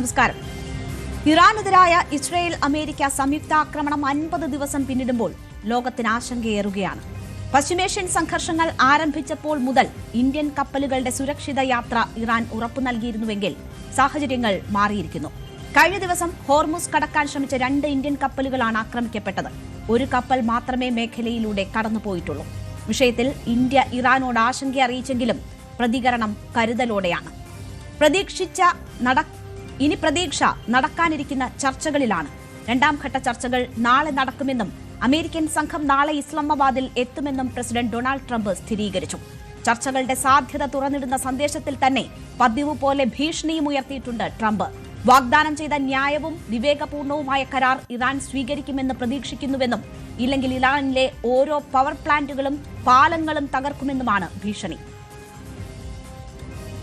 നമസ്കാരം. ഇറാനെതിരായ Israel America സംയുക്താക്രമണം 50 ദിവസം പിന്നിടുമ്പോൾ ലോകത്തിന് ആശങ്കയേറുകയാണ്. പശ്ചിമേഷ്യൻ സംഘർഷങ്ങൾ ആരംഭിച്ചപ്പോൾ മുതൽ ഇന്ത്യൻ കപ്പലുകളുടെ സുരക്ഷിത യാത്ര ഇറാൻ ഉറപ്പു നൽകിയിരുന്നുവെങ്കിൽ സാഹചര്യങ്ങൾ മാറിയിരിക്കുന്നു. കഴിഞ്ഞ ദിവസം ഹോർമുസ് കടക്കാൻ ശ്രമിച്ച 2 ഇന്ത്യൻ കപ്പലുകളാണ് ആക്രമിക്കപ്പെട്ടത്. ഒരു കപ്പൽ മാത്രമേ മേഖലയിലൂടെ കടന്നുപോയിട്ടുള്ളൂ. വിഷയത്തിൽ ഇന്ത്യ ഇറാനോട് ആശങ്ക അറിയിച്ചെങ്കിലും പ്രതികരണം കരുതലോടെയാണ്. പ്രതീക്ഷ നടക്കാനിരിക്കുന്ന ചർച്ചകളിലാണ്. 2ാം ഘട്ട ചർച്ചകൾ നാളെ നടക്കുമെന്നും അമേരിക്കൻ സംഘം നാളെ ഇസ്ലാമാബാദിൽ എത്തുമെന്നും പ്രസിഡന്റ് ഡൊണാൾഡ് ട്രംപ് സ്ഥിരീകരിച്ചു. ചർച്ചകളുടെ സാധ്യത തുറന്നിടുന്ന സന്ദേശത്തിൽ തന്നെ പതിവ് പോലെ ഭീഷണിയും ഉയർത്തിയിട്ടുണ്ട് ട്രംപ്. വാഗ്ദാനം ചെയ്ത ന്യായവും വിവേകപൂർണവുമായ കരാർ ഇറാൻ സ്വീകരിക്കുമെന്ന് പ്രതീക്ഷിക്കുന്നുവെന്നും ഇല്ലെങ്കിൽ ഇറാനിലെ ഓരോ പവർ പ്ലാന്റുകളും പാലങ്ങളും തകർക്കുമെന്നുമാണ് ഭീഷണി.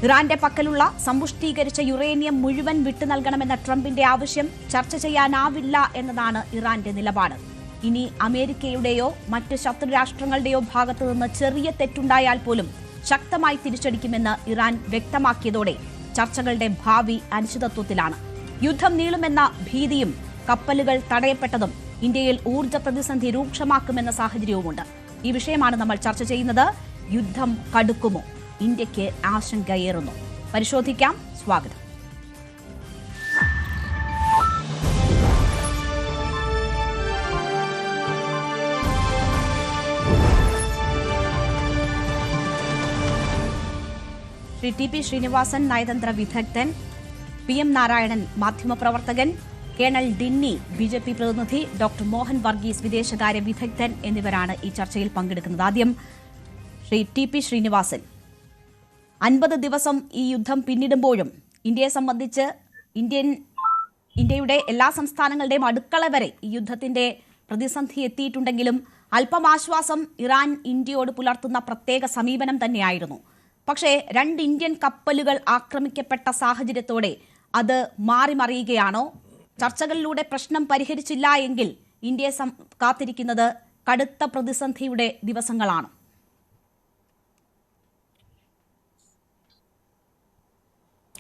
ഇറാന്റെ പക്കലുള്ള സമ്പുഷ്ടീകരിച്ച യുറേനിയം മുഴുവൻ വിട്ടു നൽകണമെന്ന ട്രംപിന്റെ ആവശ്യം ചർച്ച ചെയ്യാനാവില്ല എന്നതാണ് ഇറാന്റെ നിലപാട്. ഇനി അമേരിക്കയുടെയോ മറ്റ് ശത്രുരാഷ്ട്രങ്ങളുടെയോ ഭാഗത്തുനിന്ന് ചെറിയ തെറ്റുണ്ടായാൽ പോലും ശക്തമായി തിരിച്ചടിക്കുമെന്ന് ഇറാൻ വ്യക്തമാക്കിയതോടെ ചർച്ചകളുടെ ഭാവി അനിശ്ചിതത്വത്തിലാണ്. യുദ്ധം നീളുമെന്ന ഭീതിയും കപ്പലുകൾ തടയപ്പെട്ടതും ഇന്ത്യയിൽ ഊർജ്ജ പ്രതിസന്ധി രൂക്ഷമാക്കുമെന്ന സാഹചര്യവുമുണ്ട്. ഈ വിഷയമാണ് നമ്മൾ ചർച്ച ചെയ്യുന്നത്. യുദ്ധം കടുക്കുമോ? ഇന്ത്യക്ക് ആശങ്കയേറുന്നു. പരിശോധിക്കാം. സ്വാഗതം. ശ്രീ ടി പി ശ്രീനിവാസൻ, നയതന്ത്ര വിദഗ്ധൻ, PM നാരായണൻ, മാധ്യമപ്രവർത്തകൻ, കേണൽ ഡിന്നി, BJP പ്രതിനിധി, ഡോക്ടർ മോഹൻ വർഗീസ്, വിദേശകാര്യ വിദഗ്ധൻ എന്നിവരാണ് ഈ ചർച്ചയിൽ പങ്കെടുക്കുന്നത്. ആദ്യം ശ്രീ ടി പി ശ്രീനിവാസൻ, 50 ദിവസം ഈ യുദ്ധം പിന്നിടുമ്പോഴും ഇന്ത്യയെ സംബന്ധിച്ച് ഇന്ത്യയുടെ എല്ലാ സംസ്ഥാനങ്ങളുടെയും അടുക്കള വരെ ഈ യുദ്ധത്തിന്റെ പ്രതിസന്ധി എത്തിയിട്ടുണ്ടെങ്കിലും അല്പം ആശ്വാസം ഇറാൻ ഇന്ത്യയോട് പുലർത്തുന്ന പ്രത്യേക സമീപനം തന്നെയായിരുന്നു. പക്ഷേ 2 ഇന്ത്യൻ കപ്പലുകൾ ആക്രമിക്കപ്പെട്ട സാഹചര്യത്തോടെ അത് മാറിമറിയുകയാണോ? ചർച്ചകളിലൂടെ പ്രശ്നം പരിഹരിച്ചില്ല എങ്കിൽ ഇന്ത്യയെ കാത്തിരിക്കുന്നത് കടുത്ത പ്രതിസന്ധിയുടെ ദിവസങ്ങളാണ്.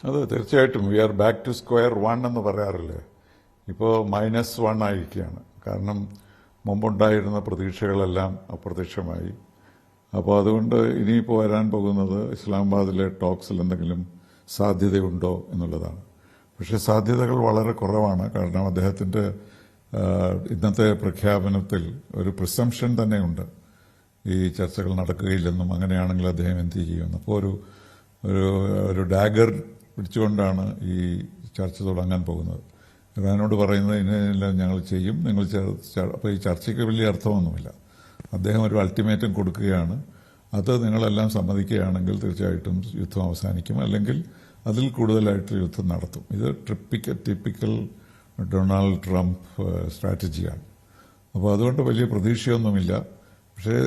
അത് തീർച്ചയായിട്ടും we are back to square one എന്ന് പറയാറില്ലേ. ഇപ്പോൾ -1 ആയിരിക്കുകയാണ്. കാരണം മുമ്പുണ്ടായിരുന്ന പ്രതീക്ഷകളെല്ലാം അപ്രത്യക്ഷമായി. അപ്പോൾ അതുകൊണ്ട് ഇനിയിപ്പോൾ വരാൻ പോകുന്നത് ഇസ്ലാമാബാദിലെ ടോക്സിൽ എന്തെങ്കിലും സാധ്യതയുണ്ടോ എന്നുള്ളതാണ്. പക്ഷേ സാധ്യതകൾ വളരെ കുറവാണ്. കാരണം അദ്ദേഹത്തിൻ്റെ ഇന്നത്തെ പ്രഖ്യാപനത്തിൽ ഒരു പ്രിസംഷൻ തന്നെയുണ്ട്, ഈ ചർച്ചകൾ നടക്കുകയില്ലെന്നും അങ്ങനെയാണെങ്കിൽ അദ്ദേഹം എന്ത് ചെയ്യുമെന്ന്. അപ്പോൾ ഒരു ഡാഗർ പിടിച്ചുകൊണ്ടാണ് ഈ ചർച്ച തുടങ്ങാൻ പോകുന്നത്. ഇറാനോട് പറയുന്നത് ഇന്നെല്ലാം ഞങ്ങൾ ചെയ്യും, നിങ്ങൾ അപ്പോൾ ഈ ചർച്ചയ്ക്ക് വലിയ അർത്ഥമൊന്നുമില്ല. അദ്ദേഹം ഒരു അൾട്ടിമേറ്റം കൊടുക്കുകയാണ്. അത് നിങ്ങളെല്ലാം സമ്മതിക്കുകയാണെങ്കിൽ തീർച്ചയായിട്ടും യുദ്ധം അവസാനിക്കും, അല്ലെങ്കിൽ അതിൽ കൂടുതലായിട്ട് യുദ്ധം നടത്തും. ഇത് ടിപ്പിക്കൽ ഡൊണാൾഡ് ട്രംപ് സ്ട്രാറ്റജിയാണ്. അപ്പോൾ അതുകൊണ്ട് വലിയ പ്രതീക്ഷയൊന്നുമില്ല. പക്ഷേ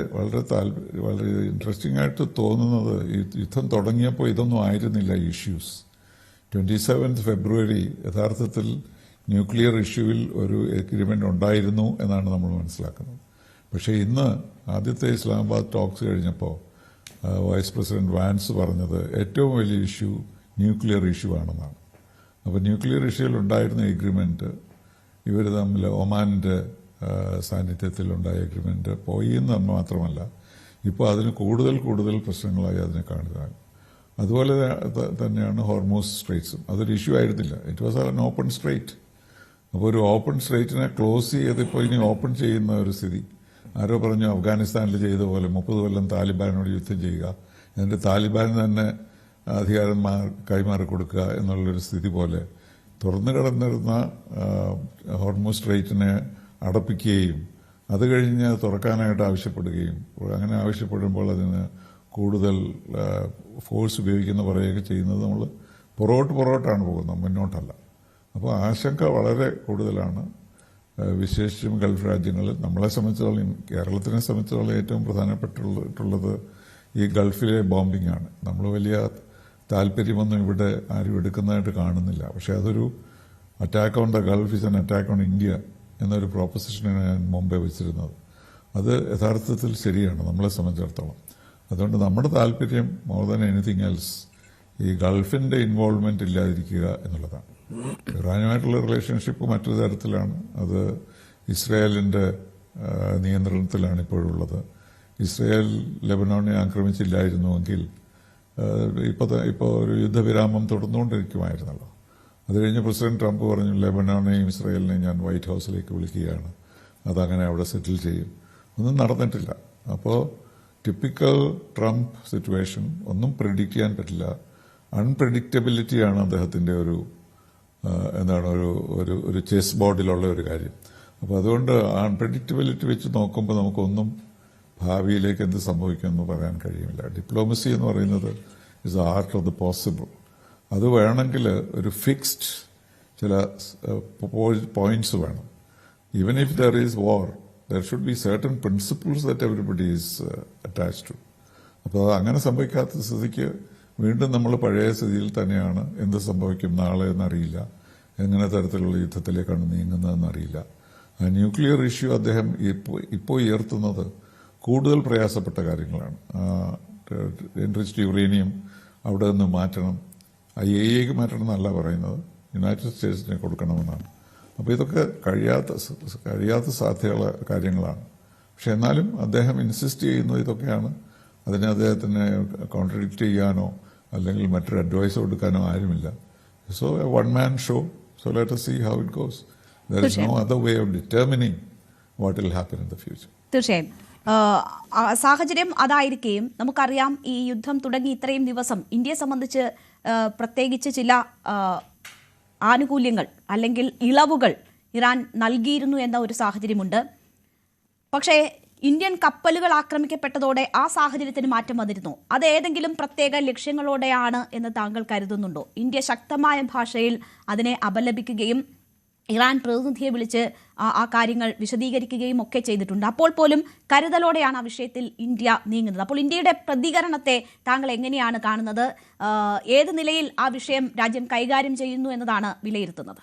വളരെ ഇൻട്രസ്റ്റിംഗ് ആയിട്ട് തോന്നുന്നത്, ഈ യുദ്ധം തുടങ്ങിയപ്പോൾ ഇതൊന്നും ആയിരുന്നില്ല ഇഷ്യൂസ്. 27 ഫെബ്രുവരി യഥാർത്ഥത്തിൽ ന്യൂക്ലിയർ ഇഷ്യൂവിൽ ഒരു എഗ്രിമെൻ്റ് ഉണ്ടായിരുന്നു എന്നാണ് നമ്മൾ മനസ്സിലാക്കുന്നത്. പക്ഷേ ഇന്ന് ആദ്യത്തെ ഇസ്ലാമാബാദ് ടോക്സ് കഴിഞ്ഞപ്പോൾ വൈസ് പ്രസിഡന്റ് വാൻസ് പറഞ്ഞത് ഏറ്റവും വലിയ ഇഷ്യൂ ന്യൂക്ലിയർ ഇഷ്യൂ ആണെന്നാണ്. അപ്പോൾ ന്യൂക്ലിയർ ഇഷ്യൂവിൽ ഉണ്ടായിരുന്ന എഗ്രിമെൻറ്റ് ഇവർ തമ്മിൽ ഒമാനിൻ്റെ സാന്നിധ്യത്തിലുണ്ടായ എഗ്രിമെൻറ്റ് പോയി എന്ന് മാത്രമല്ല, ഇപ്പോൾ അതിന് കൂടുതൽ പ്രശ്നങ്ങളായി അതിനെ കാണുക. അതുപോലെ തന്നെയാണ് ഹോർമൂസ് സ്ട്രേറ്റ്സും. അതൊരു ഇഷ്യൂ ആയിരുന്നില്ല. It was an open straight. അപ്പോൾ ഒരു ഓപ്പൺ സ്ട്രേറ്റിനെ ക്ലോസ് ചെയ്തിപ്പോൾ ഇനി ഓപ്പൺ ചെയ്യുന്ന ഒരു സ്ഥിതി. ആരോ പറഞ്ഞു അഫ്ഗാനിസ്ഥാനിൽ ചെയ്ത പോലെ 30 കൊല്ലം താലിബാനോട് യുദ്ധം ചെയ്യുക, എന്നിട്ട് താലിബാൻ തന്നെ അധികാരം കൈമാറി കൊടുക്കുക എന്നുള്ളൊരു സ്ഥിതി പോലെ തുറന്നു കിടന്നിരുന്ന ഹോർമൂസ് സ്ട്രേറ്റിനെ അടപ്പിക്കുകയും അത് കഴിഞ്ഞ് തുറക്കാനായിട്ട് ആവശ്യപ്പെടുകയും, അങ്ങനെ ആവശ്യപ്പെടുമ്പോൾ അതിന് കൂടുതൽ ഫോഴ്സ് ഉപയോഗിക്കുന്ന പറയുകയൊക്കെ ചെയ്യുന്നത് നമ്മൾ പുറകോട്ടാണ് പോകുന്നത്, മുന്നോട്ടല്ല. അപ്പോൾ ആശങ്ക വളരെ കൂടുതലാണ്. വിശേഷിച്ചും ഗൾഫ് രാജ്യങ്ങളിൽ. നമ്മളെ സംബന്ധിച്ചിടത്തോളം, കേരളത്തിനെ സംബന്ധിച്ചിടത്തോളം ഏറ്റവും പ്രധാനപ്പെട്ടുള്ളത് ഈ ഗൾഫിലെ ബോംബിംഗ് ആണ്. നമ്മൾ വലിയ താല്പര്യമൊന്നും ഇവിടെ ആരും എടുക്കുന്നതായിട്ട് കാണുന്നില്ല. പക്ഷേ അതൊരു attack on the Gulf is an attack on India എന്നൊരു പ്രോpositionാണ് ഞാൻ മുമ്പേ വെച്ചിരുന്നത്. അത് യഥാർത്ഥത്തിൽ ശരിയാണ് നമ്മളെ സംബന്ധിച്ചിടത്തോളം. അതുകൊണ്ട് നമ്മുടെ താല്പര്യം മോർ ദാൻ എനിത്തിങ് എൽസ് ഈ ഗൾഫിൻ്റെ ഇൻവോൾവ്മെൻറ്റ് ഇല്ലാതിരിക്കുക എന്നുള്ളതാണ്. ഇറാനുമായിട്ടുള്ള റിലേഷൻഷിപ്പ് മറ്റൊരു തരത്തിലാണ്. അത് ഇസ്രായേലിൻ്റെ നിയന്ത്രണത്തിലാണ് ഇപ്പോഴുള്ളത്. ഇസ്രായേൽ ലെബനോനെ ആക്രമിച്ചില്ലായിരുന്നുവെങ്കിൽ ഇപ്പോൾ ഒരു യുദ്ധവിരാമം തുടർന്നുകൊണ്ടിരിക്കുമായിരുന്നല്ലോ. അത് കഴിഞ്ഞ് പ്രസിഡന്റ് ട്രംപ് പറഞ്ഞു ലെബനോനെയും ഇസ്രായേലിനെയും ഞാൻ വൈറ്റ് ഹൗസിലേക്ക് വിളിക്കുകയാണ്, അതങ്ങനെ അവിടെ സെറ്റിൽ ചെയ്യും. ഒന്നും നടന്നിട്ടില്ല. അപ്പോൾ ടിപ്പിക്കൽ ട്രംപ് സിറ്റുവേഷൻ, ഒന്നും പ്രെഡിക്റ്റ് ചെയ്യാൻ പറ്റില്ല. അൺപ്രഡിക്റ്റബിലിറ്റിയാണ് അദ്ദേഹത്തിൻ്റെ ഒരു ഒരു ചെസ് ബോർഡിലുള്ള ഒരു കാര്യം. അപ്പോൾ അതുകൊണ്ട് അൺപ്രഡിക്റ്റബിലിറ്റി വെച്ച് നോക്കുമ്പോൾ നമുക്കൊന്നും ഭാവിയിലേക്ക് എന്ത് സംഭവിക്കുമെന്ന് പറയാൻ കഴിയില്ല. ഡിപ്ലോമസി എന്ന് പറയുന്നത് is the art of the possible. അത് വേണമെങ്കിൽ ഒരു ഫിക്സ്ഡ് ചില പോയിന്റ്സ് വേണം. Even if there is war, there should be certain principles that everybody is attached to. അപ്പോൾ അങ്ങനെ സംഭവിക്കാത്ത സ്ഥിതിക്ക് വീണ്ടും നമ്മൾ പഴയ സ്ഥിതിയിൽ തന്നെയാണ്. എന്ത് സംഭവിക്കും നാളെ എന്നറിയില്ല, എങ്ങനെ തരത്തിലുള്ള യുദ്ധത്തിലേക്കാണ് നീങ്ങുന്നതെന്നറിയില്ല. ന്യൂക്ലിയർ ഇഷ്യൂ അദ്ദേഹം ഇപ്പോൾ ഉയർത്തുന്നത് കൂടുതൽ പ്രയാസപ്പെട്ട കാര്യങ്ങളാണ്. എൻറിച്ച്ഡ് യുറേനിയം അവിടെ നിന്ന് മാറ്റണം, IAEAക്ക് മാറ്റണം എന്നല്ല പറയുന്നത്, യുണൈറ്റഡ് സ്റ്റേറ്റ്സിനെ കൊടുക്കണമെന്നാണ്. അപ്പോൾ ഇതൊക്കെ കഴിയാത്ത സാധ്യതയുള്ള കാര്യങ്ങളാണ്. പക്ഷെ എന്നാലും അദ്ദേഹം ഇൻസിസ്റ്റ് ചെയ്യുന്നത് ഇതൊക്കെയാണ്. അതിനെ അദ്ദേഹത്തിന് കോൺട്രഡിക്റ്റ് ചെയ്യാനോ അല്ലെങ്കിൽ മറ്റൊരു അഡ്വൈസ് കൊടുക്കാനോ ആരുമില്ല. So A one man show. So let us see how it goes. There is no other way of determining what will happen in the future. തീർച്ചയായും സാഹചര്യം അതായിരിക്കുകയും നമുക്കറിയാം ഈ യുദ്ധം തുടങ്ങി ഇത്രയും ദിവസം ഇന്ത്യയെ സംബന്ധിച്ച് പ്രത്യേകിച്ച് ചില ആനുകൂല്യങ്ങൾ അല്ലെങ്കിൽ ഇളവുകൾ ഇറാൻ നൽകിയിരുന്നു എന്ന ഒരു സാഹചര്യമുണ്ട്. പക്ഷേ ഇന്ത്യൻ കപ്പലുകൾ ആക്രമിക്കപ്പെട്ടതോടെ ആ സാഹചര്യത്തിന് മാറ്റം വന്നിരുന്നു. അത് ഏതെങ്കിലും പ്രത്യേക ലക്ഷ്യങ്ങളോടെയാണ് എന്ന് താങ്കൾ കരുതുന്നുണ്ടോ? ഇന്ത്യ ശക്തമായ ഭാഷയിൽ അതിനെ അപലപിക്കുകയും ഇറാൻ പ്രതിനിധിയെ വിളിച്ച് ആ കാര്യങ്ങൾ വിശദീകരിക്കുകയും ഒക്കെ ചെയ്തിട്ടുണ്ട്. അപ്പോൾ പോലും കരുതലോടെയാണ് ആ വിഷയത്തിൽ ഇന്ത്യ നീങ്ങുന്നത്. അപ്പോൾ ഇന്ത്യയുടെ പ്രതികരണത്തെ താങ്കൾ എങ്ങനെയാണ് കാണുന്നത്? ഏത് നിലയിൽ ആ വിഷയം രാജ്യം കൈകാര്യം ചെയ്യുന്നു എന്നതാണ് വിലയിരുത്തുന്നത്?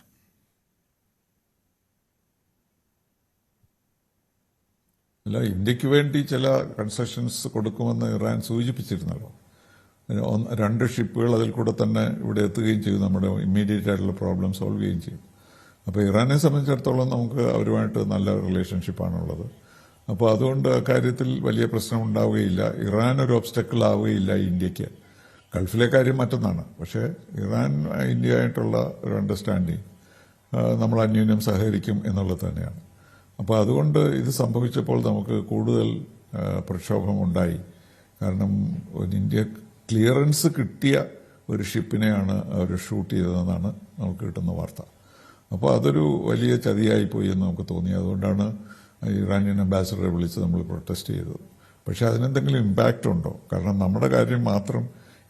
അല്ല, ഇന്ത്യക്ക് വേണ്ടി ചില കൺസെഷൻസ് കൊടുക്കുമെന്ന് ഇറാൻ സൂചിപ്പിച്ചിരുന്നല്ലോ. 2 ഷിപ്പുകൾ അതിൽ കൂടെ തന്നെ ഇവിടെ എത്തുകയും ചെയ്തു, നമ്മുടെ ഇമ്മീഡിയറ്റ് ആയിട്ടുള്ള പ്രോബ്ലം സോൾവ് ചെയ്യുകയും ചെയ്യും. അപ്പോൾ ഇറാനെ സംബന്ധിച്ചിടത്തോളം നമുക്ക് അവരുമായിട്ട് നല്ല റിലേഷൻഷിപ്പാണുള്ളത്. അപ്പോൾ അതുകൊണ്ട് അക്കാര്യത്തിൽ വലിയ പ്രശ്നം ഉണ്ടാവുകയില്ല. ഇറാൻ ഒരു ഒബ്സ്റ്റക്കിൾ ആവുകയില്ല ഇന്ത്യക്ക്. ഗൾഫിലെ കാര്യം മറ്റൊന്നാണ്. പക്ഷേ ഇറാൻ ഇന്ത്യയായിട്ടുള്ള ഒരു അണ്ടർസ്റ്റാൻഡിങ്, നമ്മൾ അന്യോന്യം സഹകരിക്കും എന്നുള്ളത് തന്നെയാണ്. അപ്പോൾ അതുകൊണ്ട് ഇത് സംഭവിച്ചപ്പോൾ നമുക്ക് കൂടുതൽ പ്രക്ഷോഭമുണ്ടായി. കാരണം ഇന്ത്യ ക്ലിയറൻസ് കിട്ടിയ ഒരു ഷിപ്പിനെയാണ് അവർ ഷൂട്ട് ചെയ്തതെന്നാണ് നമുക്ക് കിട്ടുന്ന വാർത്ത. അപ്പോൾ അതൊരു വലിയ ചതിയായിപ്പോയി എന്ന് നമുക്ക് തോന്നി. അതുകൊണ്ടാണ് ഇറാനിയൻ അംബാസിഡറെ വിളിച്ച് നമ്മൾ പ്രൊട്ടസ്റ്റ് ചെയ്തത്. പക്ഷേ അതിനെന്തെങ്കിലും ഇമ്പാക്റ്റ് ഉണ്ടോ? കാരണം നമ്മുടെ കാര്യം മാത്രം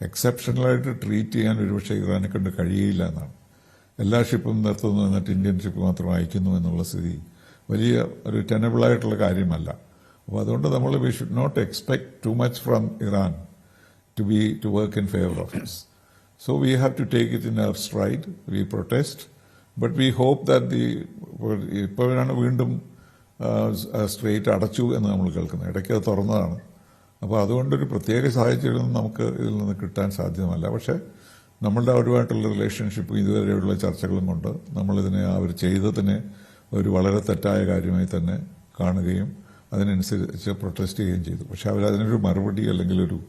എക്സെപ്ഷണലായിട്ട് ട്രീറ്റ് ചെയ്യാൻ ഒരുപക്ഷെ ഇറാനെ കൊണ്ട് കഴിയില്ല എന്നാണ്. എല്ലാ ഷിപ്പും നിർത്തുന്നു എന്നിട്ട് ഇന്ത്യൻ ഷിപ്പ് മാത്രം അയക്കുന്നു എന്നുള്ള സ്ഥിതി വലിയ ഒരു ടെനബിളായിട്ടുള്ള കാര്യമല്ല. അപ്പോൾ അതുകൊണ്ട് നമ്മൾ we should not expect too much from Iran to work in favor of us. So we have to take it in our stride. We protest, but we hope that ഇപ്പോഴാണ് വീണ്ടും സ്ട്രേറ്റ് അടച്ചു എന്ന് നമ്മൾ കേൾക്കുന്നത്. ഇടയ്ക്ക് അത് തുറന്നതാണ്. അപ്പോൾ അതുകൊണ്ടൊരു പ്രത്യേക സാഹചര്യം നമുക്ക് ഇതിൽ നിന്ന് കിട്ടാൻ സാധ്യമല്ല. പക്ഷേ നമ്മളുടെ അവരുമായിട്ടുള്ള റിലേഷൻഷിപ്പും ഇതുവരെയുള്ള ചർച്ചകളും കൊണ്ട് നമ്മളിതിനെ അവർ ചെയ്തതിനെ ഒരു വളരെ തെറ്റായ കാര്യമായി തന്നെ കാണുകയും അതിനനുസരിച്ച് പ്രൊട്ടസ്റ്റ് ചെയ്യുകയും ചെയ്തു. പക്ഷെ അവരതിനൊരു മറുപടി അല്ലെങ്കിൽ ഒരു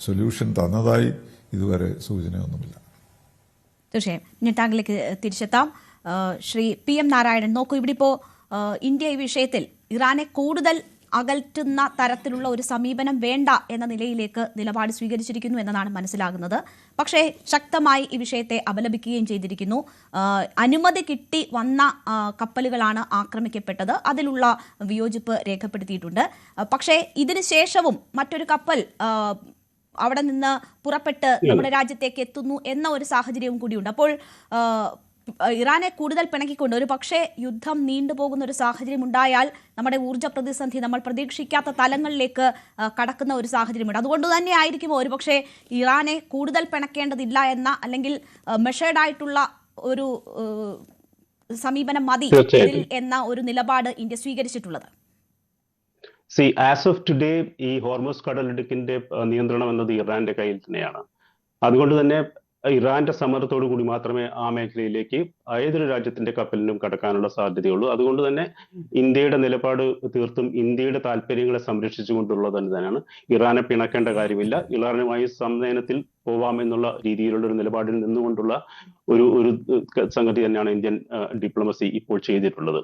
സൊല്യൂഷൻ തന്നതായി ഇതുവരെ സൂചനയൊന്നുമില്ല. തീർച്ചയായും ഞാൻ താങ്കളിലേക്ക് തിരിച്ചെത്താം. ശ്രീ PM നാരായണൻ, നോക്കൂ, ഇവിടെ ഇപ്പോൾ ഇന്ത്യ ഈ വിഷയത്തിൽ ഇറാനെ കൂടുതൽ അകറ്റുന്ന തരത്തിലുള്ള ഒരു സമീപനം വേണ്ട എന്ന നിലയിലേക്ക് നിലപാട് സ്വീകരിച്ചിരിക്കുന്നു എന്നതാണ് മനസ്സിലാകുന്നത്. പക്ഷേ ശക്തമായി ഈ വിഷയത്തെ അപലപിക്കുകയും ചെയ്തിരിക്കുന്നു. അനുമതി കിട്ടി വന്ന കപ്പലുകളാണ് ആക്രമിക്കപ്പെട്ടത്, അതിലുള്ള വിയോജിപ്പ് രേഖപ്പെടുത്തിയിട്ടുണ്ട്. പക്ഷേ ഇതിനു ശേഷവും മറ്റൊരു കപ്പൽ അവിടെ നിന്ന് പുറപ്പെട്ട് നമ്മുടെ രാജ്യത്തേക്ക് എത്തുന്നു എന്ന ഒരു സാഹചര്യവും കൂടിയുണ്ട്. അപ്പോൾ ഇറാനെ കൂടുതൽ പിണക്കിക്കൊണ്ട് ഒരു പക്ഷേ യുദ്ധം നീണ്ടുപോകുന്ന ഒരു സാഹചര്യം ഉണ്ടായാൽ നമ്മുടെ ഊർജ്ജ പ്രതിസന്ധി നമ്മൾ പ്രതീക്ഷിക്കാത്ത തലങ്ങളിലേക്ക് കടക്കുന്ന ഒരു സാഹചര്യമുണ്ട്. അതുകൊണ്ട് തന്നെ ആയിരിക്കുമോ ഒരു പക്ഷേ ഇറാനെ കൂടുതൽ പിണക്കേണ്ടതില്ല എന്ന, അല്ലെങ്കിൽ മെഷേർഡായിട്ടുള്ള ഒരു സമീപനം മതി എന്ന ഒരു നിലപാട് ഇന്ത്യ സ്വീകരിച്ചിട്ടുള്ളത്? ആസ് ഓഫ് ടുഡേ ഈ ഹോർമസ് കടലിടുക്കിന്റെ നിയന്ത്രണം എന്നത് ഇറാന്റെ കയ്യിൽ തന്നെയാണ്. അതുകൊണ്ട് തന്നെ ഇറാന്റെ സമ്മതത്തോടു കൂടി മാത്രമേ ആ മേഖലയിലേക്ക് ഏതൊരു രാജ്യത്തിന്റെ കപ്പലിനും കടക്കാനുള്ള സാധ്യതയുള്ളൂ. അതുകൊണ്ട് തന്നെ ഇന്ത്യയുടെ നിലപാട് തീർത്തും ഇന്ത്യയുടെ താല്പര്യങ്ങളെ സംരക്ഷിച്ചുകൊണ്ടുള്ളത് തന്നെയാണ്. ഇറാനെ പിണക്കേണ്ട കാര്യമില്ല, ഇറാനുമായി സംനയനത്തിൽ പോവാമെന്നുള്ള രീതിയിലുള്ള ഒരു നിലപാടിൽ നിന്നുകൊണ്ടുള്ള ഒരു ഒരു സംഗതി തന്നെയാണ് ഇന്ത്യൻ ഡിപ്ലോമസി ഇപ്പോൾ ചെയ്തിട്ടുള്ളത്.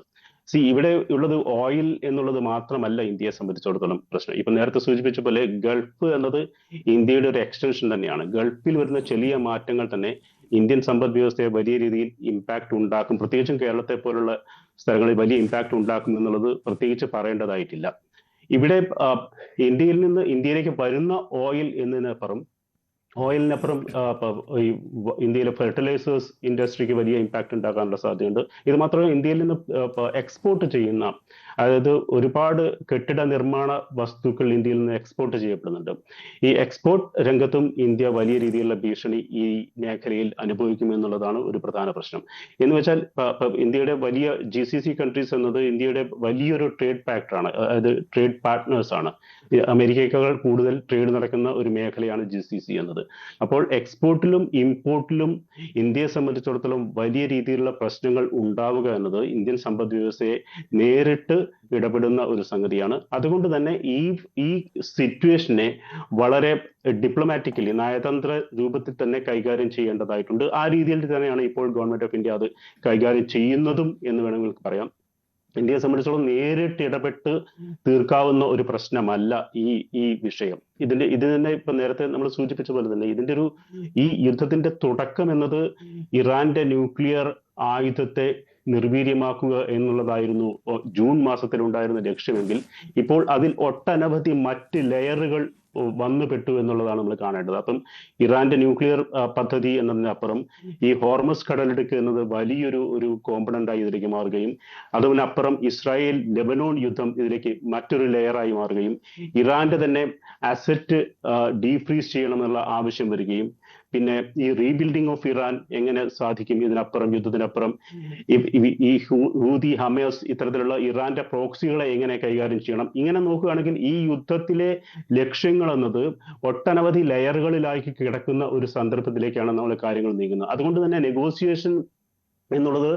ഇവിടെ ഉള്ളത് ഓയിൽ എന്നുള്ളത് മാത്രമല്ല ഇന്ത്യയെ സംബന്ധിച്ചിടത്തോളം പ്രശ്നം. ഇപ്പൊ നേരത്തെ സൂചിപ്പിച്ച പോലെ ഗൾഫ് എന്നത് ഇന്ത്യയുടെ ഒരു എക്സ്റ്റൻഷൻ തന്നെയാണ്. ഗൾഫിൽ വരുന്ന ചെറിയ മാറ്റങ്ങൾ തന്നെ ഇന്ത്യൻ സമ്പദ് വ്യവസ്ഥയെ വലിയ രീതിയിൽ ഇമ്പാക്ട് ഉണ്ടാക്കും. പ്രത്യേകിച്ചും കേരളത്തെ പോലുള്ള സ്ഥലങ്ങളിൽ വലിയ ഇമ്പാക്ട് ഉണ്ടാക്കും എന്നുള്ളത് പ്രത്യേകിച്ച് പറയേണ്ടതായിട്ടില്ല. ഇവിടെ ഇന്ത്യയിൽ നിന്ന് ഇന്ത്യയിലേക്ക് വരുന്ന ഓയിലിനപ്പുറം ഈ ഇന്ത്യയിലെ ഫെർട്ടിലൈസേഴ്സ് ഇൻഡസ്ട്രിക്ക് വലിയ ഇമ്പാക്ട് ഉണ്ടാക്കാനുള്ള സാധ്യതയുണ്ട്. ഇത് മാത്രമല്ല, ഇന്ത്യയിൽ നിന്ന് എക്സ്പോർട്ട് ചെയ്യുന്ന, അതായത് ഒരുപാട് കെട്ടിട നിർമ്മാണ വസ്തുക്കൾ ഇന്ത്യയിൽ നിന്ന് എക്സ്പോർട്ട് ചെയ്യപ്പെടുന്നുണ്ട്. ഈ എക്സ്പോർട്ട് രംഗത്തും ഇന്ത്യ വലിയ രീതിയിലുള്ള ഭീഷണി ഈ മേഖലയിൽ അനുഭവിക്കുമെന്നുള്ളതാണ് ഒരു പ്രധാന പ്രശ്നം. എന്ന് വെച്ചാൽ ഇന്ത്യയുടെ വലിയ GCC കൺട്രീസ് എന്നത് ഇന്ത്യയുടെ വലിയൊരു ട്രേഡ് ഫാക്ടറാണ്, അതായത് ട്രേഡ് പാർട്ട്നേഴ്സ് ആണ്. അമേരിക്കയേക്കാൾ കൂടുതൽ ട്രേഡ് നടക്കുന്ന ഒരു മേഖലയാണ് GCC എന്നത്. അപ്പോൾ എക്സ്പോർട്ടിലും ഇമ്പോർട്ടിലും ഇന്ത്യയെ സംബന്ധിച്ചിടത്തോളം വലിയ രീതിയിലുള്ള പ്രശ്നങ്ങൾ ഉണ്ടാവുക എന്നത് ഇന്ത്യൻ സമ്പദ് വ്യവസ്ഥയെ നേരിട്ട് ഇടപെടുന്ന ഒരു സംഗതിയാണ്. അതുകൊണ്ട് തന്നെ ഈ സിറ്റുവേഷനെ വളരെ ഡിപ്ലോമാറ്റിക്കലി, നയതന്ത്ര രൂപത്തിൽ തന്നെ കൈകാര്യം ചെയ്യേണ്ടതായിട്ടുണ്ട്. ആ രീതിയിൽ തന്നെയാണ് ഇപ്പോൾ ഗവൺമെന്റ് ഓഫ് ഇന്ത്യ അത് കൈകാര്യം ചെയ്യുന്നതും എന്ന് വേണമെങ്കിൽ പറയാം. ഇന്ത്യയെ സംബന്ധിച്ചിടത്തോളം നേരിട്ട് ഇടപെട്ട് തീർക്കാവുന്ന ഒരു പ്രശ്നമല്ല ഈ വിഷയം. ഇത് തന്നെ ഇപ്പൊ നേരത്തെ നമ്മൾ സൂചിപ്പിച്ച പോലെ തന്നെ ഈ യുദ്ധത്തിന്റെ തുടക്കം എന്നത് ഇറാന്റെ ന്യൂക്ലിയർ ആയുധത്തെ നിർവീര്യമാക്കുക എന്നുള്ളതായിരുന്നു ജൂൺ മാസത്തിൽ ഉണ്ടായിരുന്ന ലക്ഷ്യമെങ്കിൽ ഇപ്പോൾ അതിൽ ഒട്ടനവധി മറ്റ് ലെയറുകൾ വന്നുപെട്ടു എന്നുള്ളതാണ് നമ്മൾ കാണേണ്ടത്. അപ്പം ഇറാന്റെ ന്യൂക്ലിയർ പദ്ധതി എന്നതിനപ്പുറം ഈ ഹോർമസ് കടലിടുക്ക് എന്നത് വലിയൊരു കോമ്പണന്റ് ആയി ഇതിലേക്ക് മാറുകയും അതിനപ്പുറം ഇസ്രായേൽ ലെബനോൺ യുദ്ധം ഇതിലേക്ക് മറ്റൊരു ലെയറായി മാറുകയും ഇറാന്റെ തന്നെ അസറ്റ് ഡീഫ്രീസ് ചെയ്യണമെന്നുള്ള ആവശ്യം വരികയും പിന്നെ ഈ റീബിൽഡിംഗ് ഓഫ് ഇറാൻ എങ്ങനെ സാധിക്കും, യുദ്ധത്തിനപ്പുറം ഈ ഹൂതി, ഹമേസ് ഇത്തരത്തിലുള്ള ഇറാന്റെ പ്രോക്സികളെ എങ്ങനെ കൈകാര്യം ചെയ്യണം, ഇങ്ങനെ നോക്കുകയാണെങ്കിൽ ഈ യുദ്ധത്തിലെ ലക്ഷ്യങ്ങൾ എന്നത് ഒട്ടനവധി ലെയറുകളിലായി കിടക്കുന്ന ഒരു സന്ദർഭത്തിലേക്കാണ് നമ്മൾ കാര്യങ്ങൾ നീങ്ങുന്നത്. അതുകൊണ്ട് തന്നെ നെഗോസിയേഷൻ എന്നുള്ളത്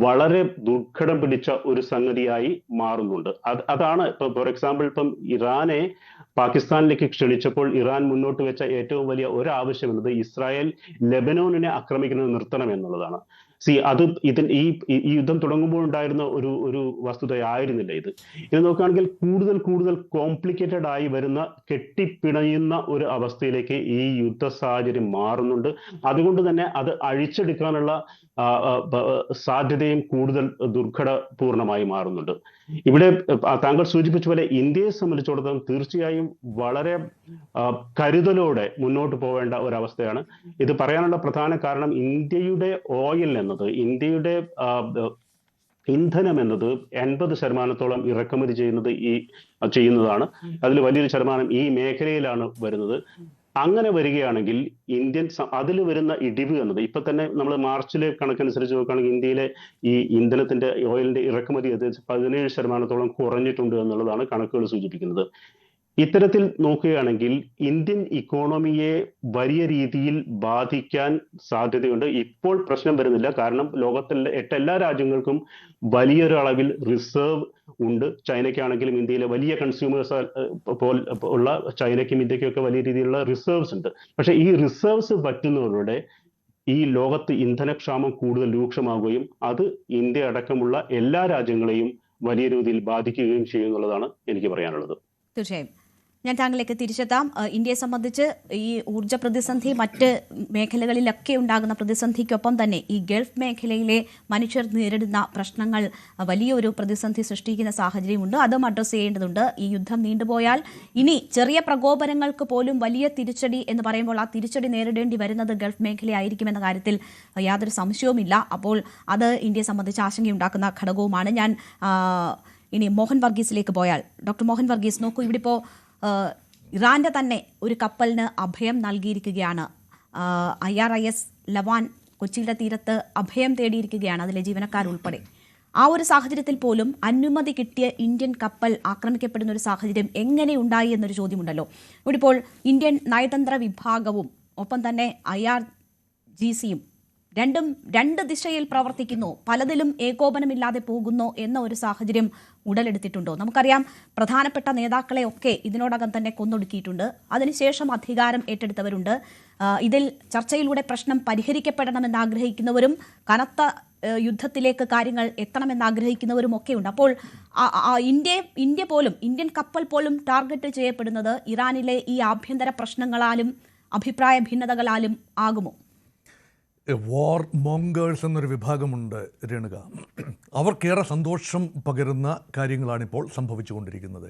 വളരെ ദുർഘടം പിടിച്ച ഒരു സംഗതിയായി മാറുന്നുണ്ട്. അതാണ് ഇപ്പൊ ഫോർ എക്സാമ്പിൾ ഇപ്പം ഇറാനെ പാകിസ്ഥാനിലേക്ക് ക്ഷണിച്ചപ്പോൾ ഇറാൻ മുന്നോട്ട് വെച്ച ഏറ്റവും വലിയ ഒരു ആവശ്യം എന്നത് ഇസ്രായേൽ ലെബനോണിനെ ആക്രമിക്കുന്നത് നിർത്തണം എന്നുള്ളതാണ്. ഈ യുദ്ധം തുടങ്ങുമ്പോൾ ഉണ്ടായിരുന്ന ഒരു വസ്തുതയായിരുന്നില്ല ഇത് നോക്കുകയാണെങ്കിൽ കൂടുതൽ കോംപ്ലിക്കേറ്റഡ് ആയി വരുന്ന, കെട്ടിപ്പിണയുന്ന ഒരു അവസ്ഥയിലേക്ക് ഈ യുദ്ധ സാഹചര്യം മാറുന്നുണ്ട്. അതുകൊണ്ട് തന്നെ അത് അഴിച്ചെടുക്കാനുള്ള സാധ്യതയും കൂടുതൽ ദുർഘടപൂർണമായി മാറുന്നുണ്ട്. ഇവിടെ താങ്കൾ സൂചിപ്പിച്ച പോലെ ഇന്ത്യയെ സംബന്ധിച്ചിടത്തോളം തീർച്ചയായും വളരെ കരുതലോടെ മുന്നോട്ട് പോവേണ്ട ഒരവസ്ഥയാണ്. ഇത് പറയാനുള്ള പ്രധാന കാരണം ഇന്ത്യയുടെ ഓയിൽ എന്നത്, ഇന്ത്യയുടെ ഇന്ധനം എന്നത് 80% ഇറക്കുമതി ചെയ്യുന്നതാണ്. അതിൽ വലിയൊരു ശതമാനം ഈ മേഖലയിലാണ് വരുന്നത്. അങ്ങനെ വരികയാണെങ്കിൽ അതിൽ വരുന്ന ഇടിവ് എന്നത് ഇപ്പൊ തന്നെ നമ്മൾ മാർച്ചിലെ കണക്കനുസരിച്ച് നോക്കുകയാണെങ്കിൽ ഇന്ത്യയിലെ ഈ ഇന്ധനത്തിന്റെ ഓയിലിന്റെ ഇറക്കുമതി 17% കുറഞ്ഞിട്ടുണ്ട് എന്നുള്ളതാണ് കണക്കുകൾ സൂചിപ്പിക്കുന്നത്. ഇത്തരത്തിൽ നോക്കുകയാണെങ്കിൽ ഇന്ത്യൻ ഇക്കോണമിയെ വലിയ രീതിയിൽ ബാധിക്കാൻ സാധ്യതയുണ്ട്. ഇപ്പോൾ പ്രശ്നം വരുന്നില്ല, കാരണം ലോകത്തിലെ എല്ലാ രാജ്യങ്ങൾക്കും വലിയൊരു അളവിൽ റിസർവ് ഉണ്ട്. ചൈനയ്ക്കാണെങ്കിലും ഇന്ത്യയിലെ വലിയ കൺസ്യൂമേഴ്സ് ഉള്ള ചൈനയ്ക്കും ഇന്ത്യക്കൊക്കെ വലിയ രീതിയിലുള്ള റിസർവ്സ് ഉണ്ട്. പക്ഷെ ഈ റിസർവ്സ് പറ്റുന്നതോടെ ഈ ലോകത്ത് ഇന്ധനക്ഷാമം കൂടുതൽ രൂക്ഷമാകുകയും അത് ഇന്ത്യ അടക്കമുള്ള എല്ലാ രാജ്യങ്ങളെയും വലിയ രീതിയിൽ ബാധിക്കുകയും ചെയ്യുന്നുള്ളതാണ് എനിക്ക് പറയാനുള്ളത്. തീർച്ചയായും ഞാൻ താങ്കളിലേക്ക് തിരിച്ചെത്താം. ഇന്ത്യയെ സംബന്ധിച്ച് ഈ ഊർജ്ജ പ്രതിസന്ധി, മറ്റ് മേഖലകളിലൊക്കെ ഉണ്ടാകുന്ന പ്രതിസന്ധിക്കൊപ്പം തന്നെ ഈ ഗൾഫ് മേഖലയിലെ മനുഷ്യർ നേരിടുന്ന പ്രശ്നങ്ങൾ വലിയൊരു പ്രതിസന്ധി സൃഷ്ടിക്കുന്ന സാഹചര്യമുണ്ട്. അതും അഡ്രസ്സ് ചെയ്യേണ്ടതുണ്ട്. ഈ യുദ്ധം നീണ്ടുപോയാൽ ഇനി ചെറിയ പ്രകോപനങ്ങൾക്ക് പോലും വലിയ തിരിച്ചടി എന്ന് പറയുമ്പോൾ ആ തിരിച്ചടി നേരിടേണ്ടി വരുന്നത് ഗൾഫ് മേഖലയായിരിക്കുമെന്ന കാര്യത്തിൽ യാതൊരു സംശയവുമില്ല. അപ്പോൾ അത് ഇന്ത്യയെ സംബന്ധിച്ച് ആശങ്കയുണ്ടാക്കുന്ന ഘടകവുമാണ്. ഞാൻ ഇനി മോഹൻ വർഗീസിലേക്ക് പോയാൽ, ഡോക്ടർ മോഹൻ വർഗീസ്, നോക്കൂ, ഇവിടെ ഇപ്പോൾ ഇറാന്റെ തന്നെ ഒരു കപ്പലിന് അഭയം നൽകിയിരിക്കുകയാണ്. IRIS ലവാൻ കൊച്ചിയുടെ തീരത്ത് അഭയം തേടിയിരിക്കുകയാണ്, അതിലെ ജീവനക്കാരുൾപ്പെടെ. ആ ഒരു സാഹചര്യത്തിൽ പോലും അനുമതി കിട്ടിയ ഇന്ത്യൻ കപ്പൽ ആക്രമിക്കപ്പെടുന്ന ഒരു സാഹചര്യം എങ്ങനെ ഉണ്ടായി എന്നൊരു ചോദ്യമുണ്ടല്ലോ. ഇവിടെ ഇപ്പോൾ ഇന്ത്യൻ നയതന്ത്ര വിഭാഗവും ഒപ്പം തന്നെ GCയും രണ്ട് ദിശയിൽ പ്രവർത്തിക്കുന്നു, പലതിലും ഏകോപനമില്ലാതെ പോകുന്നു എന്ന ഒരു സാഹചര്യം ഉടലെടുത്തിട്ടുണ്ടോ? നമുക്കറിയാം, പ്രധാനപ്പെട്ട നേതാക്കളെ ഒക്കെ ഇതിനോടകം തന്നെ കൊന്നൊടുക്കിയിട്ടുണ്ട്. അതിനുശേഷം അധികാരം ഏറ്റെടുത്തവരുണ്ട്. ഇതിൽ ചർച്ചയിലൂടെ പ്രശ്നം പരിഹരിക്കപ്പെടണമെന്ന് ആഗ്രഹിക്കുന്നവരും കനത്ത യുദ്ധത്തിലേക്ക് കാര്യങ്ങൾ എത്തണമെന്ന് ആഗ്രഹിക്കുന്നവരും ഒക്കെയുണ്ട്. അപ്പോൾ ഇന്ത്യ പോലും, ഇന്ത്യൻ കപ്പൽ പോലും ടാർഗറ്റ് ചെയ്യപ്പെടുന്നത് ഇറാനിലെ ഈ ആഭ്യന്തര പ്രശ്നങ്ങളാലും അഭിപ്രായ ഭിന്നതകളാലും ആകുമോ? വാർ മോങ്കേഴ്സ് എന്നൊരു വിഭാഗമുണ്ട് രേണുക. അവർക്കേറെ സന്തോഷം പകരുന്ന കാര്യങ്ങളാണിപ്പോൾ സംഭവിച്ചുകൊണ്ടിരിക്കുന്നത്.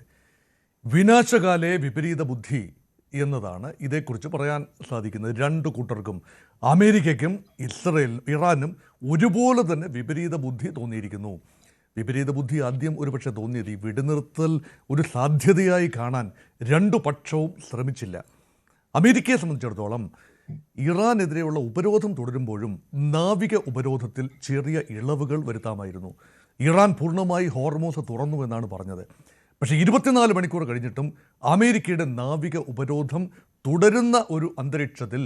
വിനാശകാലേ വിപരീത ബുദ്ധി എന്നതാണ് ഇതേക്കുറിച്ച് പറയാൻ സാധിക്കുന്നത്. രണ്ടു കൂട്ടർക്കും, അമേരിക്കയ്ക്കും ഇറാനും ഒരുപോലെ തന്നെ വിപരീത ബുദ്ധി തോന്നിയിരിക്കുന്നു. വിപരീത ബുദ്ധി ആദ്യം ഒരുപക്ഷെ തോന്നിയത് ഈ വെടിനിർത്തൽ ഒരു സാധ്യതയായി കാണാൻ രണ്ടു പക്ഷവും ശ്രമിച്ചില്ല. അമേരിക്കയെ സംബന്ധിച്ചിടത്തോളം ഇറാനെതിരെയുള്ള ഉപരോധം തുടരുമ്പോഴും നാവിക ഉപരോധത്തിൽ ചെറിയ ഇളവുകൾ വരുത്താമായിരുന്നു. ഇറാൻ പൂർണ്ണമായി ഹോർമോസ് തുറന്നു എന്നാണ് പറഞ്ഞത്. പക്ഷേ 24 മണിക്കൂർ കഴിഞ്ഞിട്ടും അമേരിക്കയുടെ നാവിക ഉപരോധം തുടരുന്ന ഒരു അന്തരീക്ഷത്തിൽ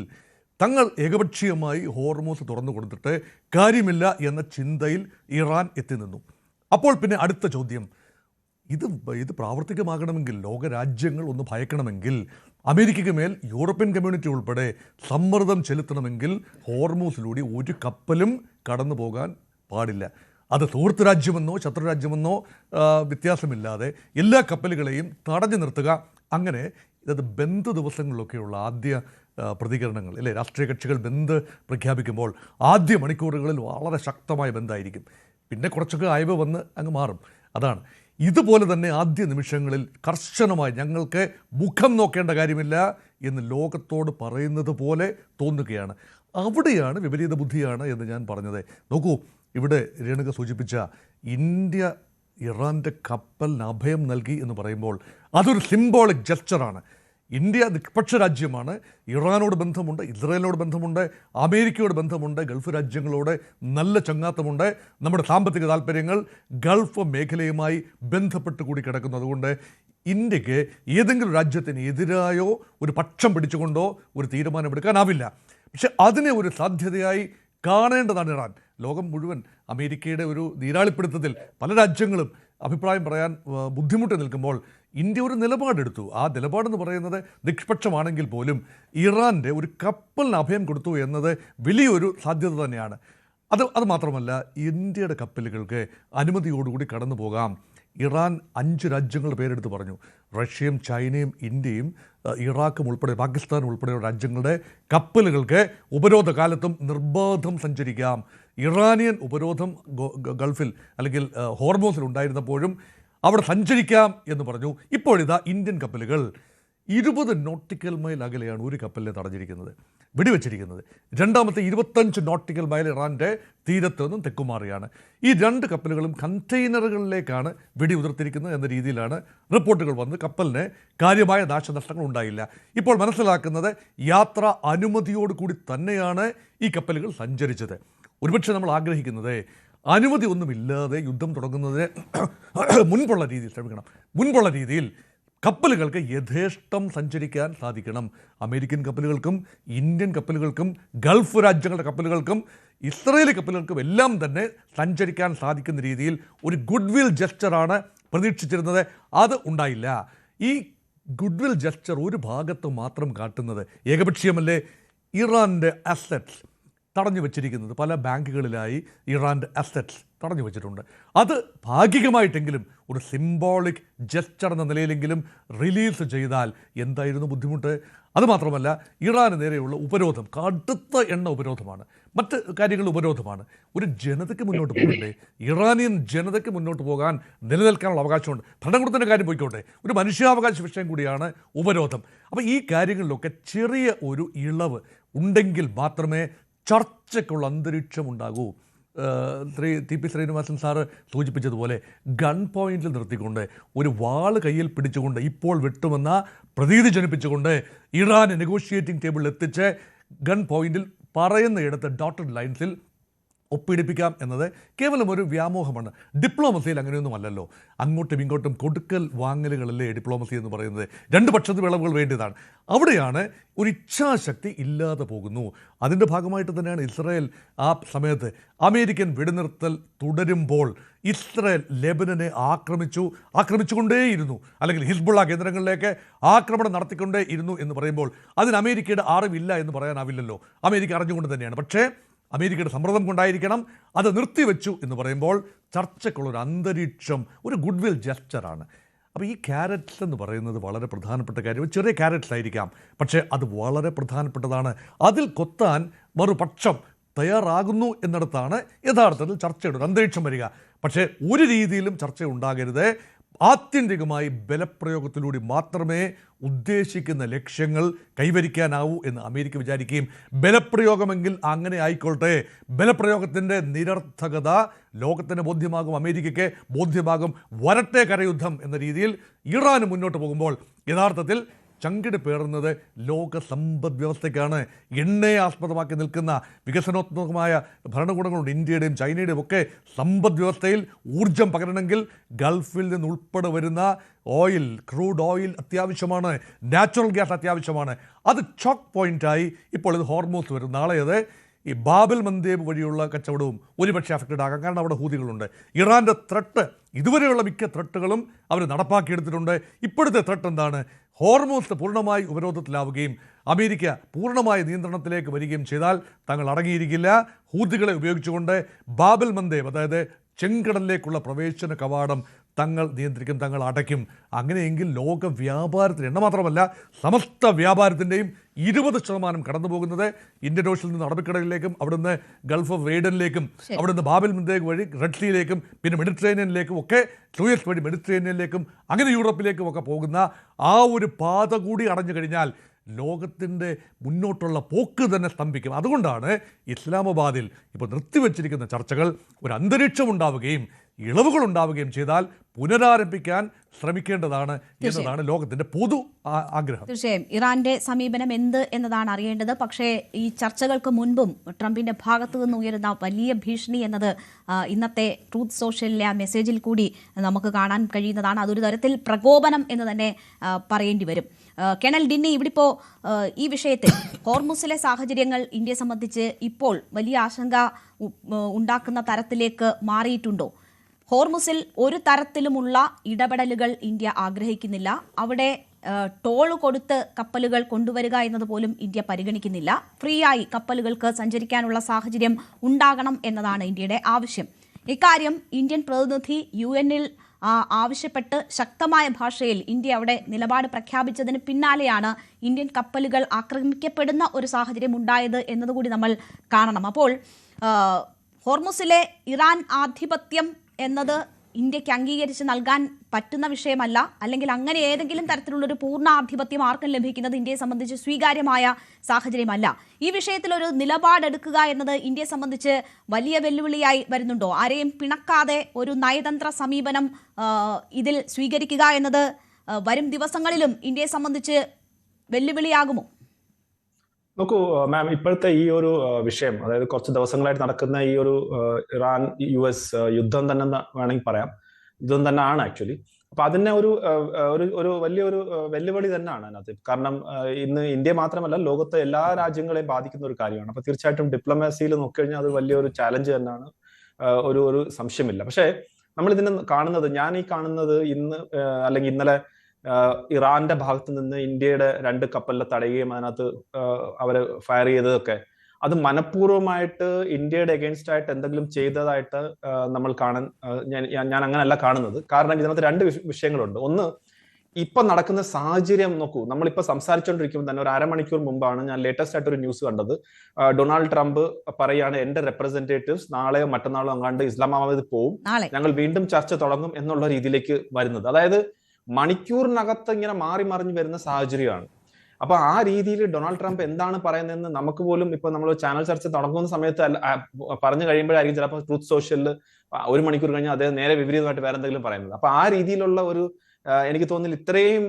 തങ്ങൾ ഏകപക്ഷീയമായി ഹോർമോസ് തുറന്നു കൊടുത്തിട്ട് കാര്യമില്ല എന്ന ചിന്തയിൽ ഇറാൻ എത്തി നിന്നു. അപ്പോൾ പിന്നെ അടുത്ത ചോദ്യം, ഇത് പ്രാവർത്തികമാകണമെങ്കിൽ, ലോകരാജ്യങ്ങൾ ഒന്ന് ഭയക്കണമെങ്കിൽ, അമേരിക്കയ്ക്ക് മേൽ യൂറോപ്യൻ കമ്മ്യൂണിറ്റി ഉൾപ്പെടെ സമ്മർദ്ദം ചെലുത്തണമെങ്കിൽ ഹോർമൂസിലൂടെ ഒരു കപ്പലും കടന്നു പോകാൻ പാടില്ല. അത് സുഹൃത്ത് രാജ്യമെന്നോ ശത്രുരാജ്യമെന്നോ വ്യത്യാസമില്ലാതെ എല്ലാ കപ്പലുകളെയും തടഞ്ഞു നിർത്തുക. അങ്ങനെ ഇത് ബന്ദ് ദിവസങ്ങളിലൊക്കെയുള്ള ആദ്യ പ്രതികരണങ്ങൾ അല്ലേ, രാഷ്ട്രീയ കക്ഷികൾ ബന്ദ് പ്രഖ്യാപിക്കുമ്പോൾ ആദ്യ മണിക്കൂറുകളിൽ വളരെ ശക്തമായ ബന്ധായിരിക്കും. പിന്നെ കുറച്ചൊക്കെ അയവ് വന്ന് അങ്ങ് മാറും. അതാണ്. ഇതുപോലെ തന്നെ ആദ്യ നിമിഷങ്ങളിൽ കർശനമായി ഞങ്ങൾക്ക് മുഖം നോക്കേണ്ട കാര്യമില്ല എന്ന് ലോകത്തോട് പറയുന്നത് പോലെ തോന്നുകയാണ്. അവിടെയാണ് വിപരീത ബുദ്ധിയാണ് എന്ന് ഞാൻ പറഞ്ഞത്. നോക്കൂ, ഇവിടെ രേണുക സൂചിപ്പിച്ച ഇന്ത്യ ഇറാൻ്റെ കപ്പലിന് അഭയം നൽകി എന്ന് പറയുമ്പോൾ അതൊരു സിംബോളിക് ജസ്റ്ററാണ്. ഇന്ത്യ നിഷ്പക്ഷ രാജ്യമാണ്. ഇറാനോട് ബന്ധമുണ്ട്, ഇസ്രായേലിനോട് ബന്ധമുണ്ട്, അമേരിക്കയോട് ബന്ധമുണ്ട്, ഗൾഫ് രാജ്യങ്ങളോട് നല്ല ചങ്ങാത്തമുണ്ട്. നമ്മുടെ സാമ്പത്തിക താല്പര്യങ്ങൾ ഗൾഫ് മേഖലയുമായി ബന്ധപ്പെട്ട് കൂടി കിടക്കുന്നു. അതുകൊണ്ട് ഇന്ത്യക്ക് ഏതെങ്കിലും രാജ്യത്തിന് എതിരായോ ഒരു പക്ഷം പിടിച്ചുകൊണ്ടോ ഒരു തീരുമാനമെടുക്കാനാവില്ല. പക്ഷെ അതിനെ ഒരു സാധ്യതയായി കാണേണ്ടതാണ് ഇറാൻ. ലോകം മുഴുവൻ അമേരിക്കയുടെ ഒരു നീരാളിപ്പിടുത്തത്തിൽ പല രാജ്യങ്ങളും അഭിപ്രായം പറയാൻ ബുദ്ധിമുട്ട് നിൽക്കുമ്പോൾ ഇന്ത്യ ഒരു നിലപാടെടുത്തു. ആ നിലപാടെന്ന് പറയുന്നത് നിഷ്പക്ഷമാണെങ്കിൽ പോലും ഇറാൻ്റെ ഒരു കപ്പലിന് അഭയം കൊടുത്തു എന്നത് വലിയൊരു സാധ്യത തന്നെയാണ്. അത് മാത്രമല്ല, ഇന്ത്യയുടെ കപ്പലുകൾക്ക് അനുമതിയോടുകൂടി കടന്നു പോകാം. ഇറാൻ 5 രാജ്യങ്ങളുടെ പേരെടുത്ത് പറഞ്ഞു. റഷ്യയും ചൈനയും ഇന്ത്യയും ഇറാഖും ഉൾപ്പെടെ പാകിസ്ഥാനും ഉൾപ്പെടെയുള്ള രാജ്യങ്ങളുടെ കപ്പലുകൾക്ക് ഉപരോധ കാലത്തും നിർബാധം സഞ്ചരിക്കാം. ഇറാനിയൻ ഉപരോധം ഗൾഫിൽ അല്ലെങ്കിൽ ഹോർമോസിൽ ഉണ്ടായിരുന്നപ്പോഴും അവിടെ സഞ്ചരിക്കാം എന്ന് പറഞ്ഞു. ഇപ്പോഴിതാ ഇന്ത്യൻ കപ്പലുകൾ 20 നോട്ടിക്കൽ മൈൽ അകലെയാണ് ഒരു കപ്പലിനെ തടഞ്ഞിരിക്കുന്നത്, വെടിവെച്ചിരിക്കുന്നത്. രണ്ടാമത്തെ 25 നോട്ടിക്കൽ മൈൽ ഇറാൻ്റെ തീരത്ത് നിന്നും തെക്കുമാറിയാണ്. ഈ 2 കപ്പലുകളും കണ്ടെയ്നറുകളിലേക്കാണ് വെടിയുതിർത്തിരിക്കുന്നത് എന്ന രീതിയിലാണ് റിപ്പോർട്ടുകൾ വന്ന്. കപ്പലിന് കാര്യമായ നാശനഷ്ടങ്ങൾ ഉണ്ടായില്ല. ഇപ്പോൾ മനസ്സിലാക്കുന്നത് യാത്ര അനുമതിയോടുകൂടി തന്നെയാണ് ഈ കപ്പലുകൾ സഞ്ചരിച്ചത്. ഒരുപക്ഷെ നമ്മൾ ആഗ്രഹിക്കുന്നത് അനുമതി ഒന്നുമില്ലാതെ യുദ്ധം തുടങ്ങുന്നതിന് മുൻപുള്ള രീതിയിൽ കപ്പലുകൾക്ക് യഥേഷ്ടം സഞ്ചരിക്കാൻ സാധിക്കണം. അമേരിക്കൻ കപ്പലുകൾക്കും ഇന്ത്യൻ കപ്പലുകൾക്കും ഗൾഫ് രാജ്യങ്ങളുടെ കപ്പലുകൾക്കും ഇസ്രായേലി കപ്പലുകൾക്കും എല്ലാം തന്നെ സഞ്ചരിക്കാൻ സാധിക്കുന്ന രീതിയിൽ ഒരു ഗുഡ് വിൽ ജസ്റ്ററാണ് പ്രതീക്ഷിച്ചിരുന്നത്. അത് ഉണ്ടായില്ല. ഈ ഗുഡ് വിൽ ജസ്റ്റർ ഒരു ഭാഗത്ത് മാത്രം കാട്ടുന്നത് ഏകപക്ഷീയമല്ലേ? ഇറാൻ്റെ അസറ്റ്സ് തടഞ്ഞു വച്ചിരിക്കുന്നത്, പല ബാങ്കുകളിലായി ഇറാൻ്റെ അസറ്റ്സ് തടഞ്ഞു വച്ചിട്ടുണ്ട്. അത് ഭാഗികമായിട്ടെങ്കിലും ഒരു സിംബോളിക് ജസ്റ്റർ എന്ന നിലയിലെങ്കിലും റിലീസ് ചെയ്താൽ എന്തായിരുന്നു ബുദ്ധിമുട്ട്? അതുമാത്രമല്ല, ഇറാന് നേരെയുള്ള ഉപരോധം കടുത്ത ഉപരോധമാണ്, മറ്റ് കാര്യങ്ങൾ ഉപരോധമാണ്. ഒരു ജനതയ്ക്ക് മുന്നോട്ട് പോകണ്ടേ? ഇറാനിയൻ ജനതയ്ക്ക് മുന്നോട്ട് പോകാൻ നിലനിൽക്കാനുള്ള അവകാശമുണ്ട്. ഭരണകൂടത്തിൻ്റെ കാര്യം പോയിക്കോട്ടെ, ഒരു മനുഷ്യാവകാശ വിഷയം കൂടിയാണ് ഉപരോധം. അപ്പോൾ ഈ കാര്യങ്ങളിലൊക്കെ ചെറിയ ഒരു ഇളവ് ഉണ്ടെങ്കിൽ മാത്രമേ ചർച്ചയ്ക്കുള്ള അന്തരീക്ഷം ഉണ്ടാകൂ. TP ശ്രീനിവാസൻ സാറ് സൂചിപ്പിച്ചതുപോലെ ഗൺ പോയിന്റിൽ നിർത്തിക്കൊണ്ട് ഒരു വാള് കയ്യിൽ പിടിച്ചുകൊണ്ട് ഇപ്പോൾ വെട്ടുമെന്ന പ്രതീതി ജനിപ്പിച്ചുകൊണ്ട് ഇറാൻ നെഗോഷിയേറ്റിംഗ് ടേബിളിൽ എത്തിച്ച് ഗൺ പോയിന്റിൽ പറയുന്നയിടത്ത് ഡോട്ടഡ് ലൈൻസിൽ ഒപ്പിടിപ്പിക്കാം എന്നത് കേവലം ഒരു വ്യാമോഹമാണ്. ഡിപ്ലോമസിയിൽ അങ്ങനെയൊന്നും അല്ലല്ലോ. അങ്ങോട്ടും ഇങ്ങോട്ടും കൊടുക്കൽ വാങ്ങലുകളല്ലേ ഡിപ്ലോമസി എന്ന് പറയുന്നത്. രണ്ട് പക്ഷത്ത് വിളവുകൾ വേണ്ടിയതാണ്. അവിടെയാണ് ഒരു ഇച്ഛാശക്തി ഇല്ലാതെ പോകുന്നു. അതിൻ്റെ ഭാഗമായിട്ട് തന്നെയാണ് ഇസ്രായേൽ ആ സമയത്ത് അമേരിക്കൻ വെടിനിർത്തൽ തുടരുമ്പോൾ ഇസ്രായേൽ ലെബനനെ ആക്രമിച്ചുകൊണ്ടേയിരുന്നു, അല്ലെങ്കിൽ ഹിസ്ബുള്ള കേന്ദ്രങ്ങളിലേക്ക് ആക്രമണം നടത്തിക്കൊണ്ടേയിരുന്നു എന്ന് പറയുമ്പോൾ അതിന് അമേരിക്കയുടെ അറിവില്ല എന്ന് പറയാനാവില്ലല്ലോ. അമേരിക്ക അറിഞ്ഞുകൊണ്ട് തന്നെയാണ്. പക്ഷേ അമേരിക്കയുടെ സമ്മർദ്ദം കൊണ്ടായിരിക്കണം അത് നിർത്തിവെച്ചു എന്ന് പറയുമ്പോൾ ചർച്ചയ്ക്കുള്ളൊരു അന്തരീക്ഷം ഒരു ഗുഡ് വിൽ ജസ്റ്ററാണ്. അപ്പോൾ ഈ ക്യാരറ്റ്സ് എന്ന് പറയുന്നത് വളരെ പ്രധാനപ്പെട്ട കാര്യം. ചെറിയ ക്യാരറ്റ്സ് ആയിരിക്കാം, പക്ഷേ അത് വളരെ പ്രധാനപ്പെട്ടതാണ്. അതിൽ കൊത്താൻ മറുപക്ഷം തയ്യാറാകുന്നു എന്നിടത്താണ് യഥാർത്ഥത്തിൽ ചർച്ചയുടെ ഒരു അന്തരീക്ഷം വരിക. പക്ഷേ ഒരു രീതിയിലും ചർച്ച ഉണ്ടാകരുത്. ആത്യന്തികമായി ബലപ്രയോഗത്തിലൂടെ മാത്രമേ ഉദ്ദേശിക്കുന്ന ലക്ഷ്യങ്ങൾ കൈവരിക്കാനാവൂ എന്ന് അമേരിക്ക വിചാരിക്കുകയും, ബലപ്രയോഗമെങ്കിൽ അങ്ങനെ ആയിക്കോട്ടെ, ബലപ്രയോഗത്തിൻ്റെ നിരർത്ഥകത ലോകത്തിന് ബോധ്യമാകും, അമേരിക്കയ്ക്ക് ബോധ്യമാകും, വരട്ടെ കരയുദ്ധം എന്ന രീതിയിൽ ഇറാൻ മുന്നോട്ട് പോകുമ്പോൾ യഥാർത്ഥത്തിൽ ചങ്കിട് പേറുന്നത് ലോക സമ്പദ് വ്യവസ്ഥയ്ക്കാണ്. എണ്ണയെ ആസ്പദമാക്കി നിൽക്കുന്ന വികസനോത്മകമായ ഭരണകൂടങ്ങളുണ്ട്. ഇന്ത്യയുടെയും ചൈനയുടെയും ഒക്കെ സമ്പദ് വ്യവസ്ഥയിൽ ഊർജം പകരണമെങ്കിൽ ഗൾഫിൽ നിന്ന് ഉൾപ്പെടെ വരുന്ന ഓയിൽ, ക്രൂഡ് ഓയിൽ അത്യാവശ്യമാണ്, നാച്ചുറൽ ഗ്യാസ് അത്യാവശ്യമാണ്. അത് ചോക്ക് പോയിൻ്റായി ഇപ്പോൾ ഇത് ഹോർമൂസ് വരും. നാളെ അത് ഈ ബാബൽ മന്ദേബ് വഴിയുള്ള കച്ചവടവും ഒരുപക്ഷെ അഫക്റ്റഡ് ആകാം. കാരണം അവിടെ ഹൂതികളുണ്ട്. ഇറാൻ്റെ ത്രെട്ട്, ഇതുവരെയുള്ള മിക്ക ത്രെട്ടുകളും അവർ നടപ്പാക്കിയെടുത്തിട്ടുണ്ട്. ഇപ്പോഴത്തെ ത്രെട്ട് എന്താണ്? ഹോർമൂസ് പൂർണ്ണമായി ഉപരോധത്തിലാവുകയും അമേരിക്ക പൂർണ്ണമായ നിയന്ത്രണത്തിലേക്ക് വരികയും ചെയ്താൽ തങ്ങൾ അടങ്ങിയിരിക്കില്ല. ഹൂതികളെ ഉപയോഗിച്ചുകൊണ്ട് ബാബൽ മന്ദേബ്, അതായത് ചെങ്കടലിലേക്കുള്ള പ്രവേശന കവാടം തങ്ങൾ നിയന്ത്രിക്കും, തങ്ങൾ അടയ്ക്കും. അങ്ങനെയെങ്കിൽ ലോക വ്യാപാരത്തിന്, എണ്ണ മാത്രമല്ല സമസ്ത വ്യാപാരത്തിൻ്റെയും 20% കടന്നു പോകുന്നത് ഇന്ത്യൻ ഓഷ്യനിൽ നിന്ന് അറബിക്കടലിലേക്കും അവിടുന്ന് ഗൾഫ് ഓഫ് ഏഡനിലേക്കും അവിടുന്ന് ബാബൽ മന്ദേബ് വഴി റെഡ് സീയിലേക്കും പിന്നെ മെഡിറ്ററേനിയനിലേക്കും ഒക്കെ, സൂയസ് വഴി മെഡിറ്ററേനിയനിലേക്കും അങ്ങനെ യൂറോപ്പിലേക്കും ഒക്കെ പോകുന്ന ആ ഒരു പാത കൂടി അടഞ്ഞു കഴിഞ്ഞാൽ ലോകത്തിൻ്റെ മുന്നോട്ടുള്ള പോക്ക് തന്നെ സ്തംഭിക്കും. അതുകൊണ്ടാണ് ഇസ്ലാമാബാദിൽ ഇപ്പോൾ നിർത്തിവെച്ചിരിക്കുന്ന ചർച്ചകൾ ഒരു അന്തരീക്ഷം ഉണ്ടാവുകയും ഇളവുകൾ ഉണ്ടാവുകയും ചെയ്താൽ പുനരാരംഭിക്കാൻ ശ്രമിക്കേണ്ടതാണ് എന്നതാണ് ലോകത്തിൻ്റെ പൊതു ആഗ്രഹം. തീർച്ചയായും ഇറാന്റെ സമീപനം എന്ത് എന്നതാണ് അറിയേണ്ടത്. പക്ഷേ ഈ ചർച്ചകൾക്ക് മുൻപും ട്രംപിന്റെ ഭാഗത്തു നിന്ന് ഉയരുന്ന വലിയ ഭീഷണി എന്നത് ഇന്നത്തെ ട്രൂത്ത് സോഷ്യലിലെ ആ മെസ്സേജിൽ കൂടി നമുക്ക് കാണാൻ കഴിയുന്നതാണ്. അതൊരു തരത്തിൽ പ്രകോപനം എന്ന് തന്നെ പറയേണ്ടി വരും. കേണൽ ഡിന്നി, ഇവിടിപ്പോൾ ഈ വിഷയത്തിൽ ഹോർമുസിലെ സാഹചര്യങ്ങൾ ഇന്ത്യയെ സംബന്ധിച്ച് ഇപ്പോൾ വലിയ ആശങ്ക ഉണ്ടാക്കുന്ന തരത്തിലേക്ക് മാറിയിട്ടുണ്ടോ? ഹോർമുസിൽ ഒരു തരത്തിലുമുള്ള ഇടപെടലുകൾ ഇന്ത്യ ആഗ്രഹിക്കുന്നില്ല. അവിടെ ടോൾ കൊടുത്ത് കപ്പലുകൾ കൊണ്ടുവരിക എന്നത് പോലും ഇന്ത്യ പരിഗണിക്കുന്നില്ല. ഫ്രീ ആയി കപ്പലുകൾക്ക് സഞ്ചരിക്കാനുള്ള സാഹചര്യം ഉണ്ടാകണം എന്നതാണ് ഇന്ത്യയുടെ ആവശ്യം. ഇക്കാര്യം ഇന്ത്യൻ പ്രതിനിധി UN-ൽ ആവശ്യപ്പെട്ട് ശക്തമായ ഭാഷയിൽ ഇന്ത്യ അവിടെ നിലപാട് പ്രഖ്യാപിച്ചതിന് പിന്നാലെയാണ് ഇന്ത്യൻ കപ്പലുകൾ ആക്രമിക്കപ്പെടുന്ന ഒരു സാഹചര്യം ഉണ്ടായത് എന്നതുകൂടി നമ്മൾ കാണണം. അപ്പോൾ ഹോർമുസിലെ ഇറാൻ ആധിപത്യം എന്നത് ഇന്ത്യക്ക് അംഗീകരിച്ച് നൽകാൻ പറ്റുന്ന വിഷയമല്ല, അല്ലെങ്കിൽ അങ്ങനെ ഏതെങ്കിലും തരത്തിലുള്ളൊരു പൂർണ്ണ ആധിപത്യം ആർക്കും ലഭിക്കുന്നത് ഇന്ത്യയെ സംബന്ധിച്ച് സ്വീകാര്യമായ സാഹചര്യമല്ല. ഈ വിഷയത്തിൽ ഒരു നിലപാടെടുക്കുക എന്നത് ഇന്ത്യയെ സംബന്ധിച്ച് വലിയ വെല്ലുവിളിയായി വരുന്നുണ്ടോ? ആരെയും പിണക്കാതെ ഒരു നയതന്ത്ര സമീപനം ഇതിൽ സ്വീകരിക്കുക എന്നത് വരും ദിവസങ്ങളിലും ഇന്ത്യയെ സംബന്ധിച്ച് വെല്ലുവിളിയാകുമോ? നോക്കൂ മാം, ഇപ്പോഴത്തെ ഈ ഒരു വിഷയം, അതായത് കുറച്ച് ദിവസങ്ങളായിട്ട് നടക്കുന്ന ഈ ഒരു ഇറാൻ US യുദ്ധം തന്നെ വേണമെങ്കിൽ പറയാം, യുദ്ധം തന്നെ ആണ് ആക്ച്വലി. അപ്പൊ അതിനെ ഒരു വലിയൊരു വെല്ലുവിളി തന്നെയാണ് അതിനകത്ത്. കാരണം ഇന്ന് ഇന്ത്യ മാത്രമല്ല, ലോകത്തെ എല്ലാ രാജ്യങ്ങളെയും ബാധിക്കുന്ന ഒരു കാര്യമാണ്. അപ്പൊ തീർച്ചയായിട്ടും ഡിപ്ലോമസിയിൽ നോക്കിക്കഴിഞ്ഞാൽ അത് വലിയൊരു ചാലഞ്ച് തന്നെയാണ്, ഒരു സംശയമില്ല. പക്ഷേ നമ്മൾ ഇതിനെ കാണുന്നത്, ഞാൻ ഈ കാണുന്നത് ഇന്ന് അല്ലെങ്കിൽ ഇന്നലെ ഇറാന്റെ ഭാഗത്ത് നിന്ന് ഇന്ത്യയുടെ 2 കപ്പലിനെ തടയുകയും അതിനകത്ത് അവരെ ഫയർ ചെയ്തതൊക്കെ അത് മനഃപൂർവ്വമായിട്ട് ഇന്ത്യയുടെ അഗേൻസ്റ്റ് ആയിട്ട് എന്തെങ്കിലും ചെയ്തതായിട്ട് നമ്മൾ ഞാൻ അങ്ങനെയല്ല കാണുന്നത്. കാരണം ഇതിനകത്ത് 2 വിഷയങ്ങളുണ്ട്. ഒന്ന്, ഇപ്പൊ നടക്കുന്ന സാഹചര്യം നോക്കൂ. നമ്മളിപ്പോ സംസാരിച്ചുകൊണ്ടിരിക്കുമ്പോൾ തന്നെ ഒരു അരമണിക്കൂർ മുമ്പാണ് ഞാൻ ലേറ്റസ്റ്റ് ആയിട്ട് ഒരു ന്യൂസ് കണ്ടത്. ഡൊണാൾഡ് ട്രംപ് പറയാണ്, എന്റെ റെപ്രസെന്റേറ്റീവ്സ് നാളെയോ മറ്റന്നാളോ അങ്ങാണ്ട് ഇസ്ലാമാബാദിൽ പോവും, ഞങ്ങൾ വീണ്ടും ചർച്ച തുടങ്ങും എന്നുള്ള രീതിയിലേക്ക് വരുന്നത്. അതായത് മണിക്കൂറിനകത്ത് ഇങ്ങനെ മാറി മറിഞ്ഞു വരുന്ന സാഹചര്യമാണ്. അപ്പൊ ആ രീതിയിൽ ഡൊണാൾഡ് ട്രംപ് എന്താണ് പറയുന്നതെന്ന് നമുക്ക് പോലും ഇപ്പൊ നമ്മൾ ചാനൽ ചർച്ച തുടങ്ങുന്ന സമയത്ത് പറഞ്ഞു കഴിയുമ്പോഴായിരിക്കും ചിലപ്പോൾ ട്രൂത്ത് സോഷ്യലിൽ 1 മണിക്കൂർ കഴിഞ്ഞാൽ അദ്ദേഹം നേരെ വിപരീതമായിട്ട് വേറെ എന്തെങ്കിലും പറയുന്നത്. അപ്പൊ ആ രീതിയിലുള്ള ഒരു എനിക്ക് തോന്നുന്നില്ല ഇത്രയും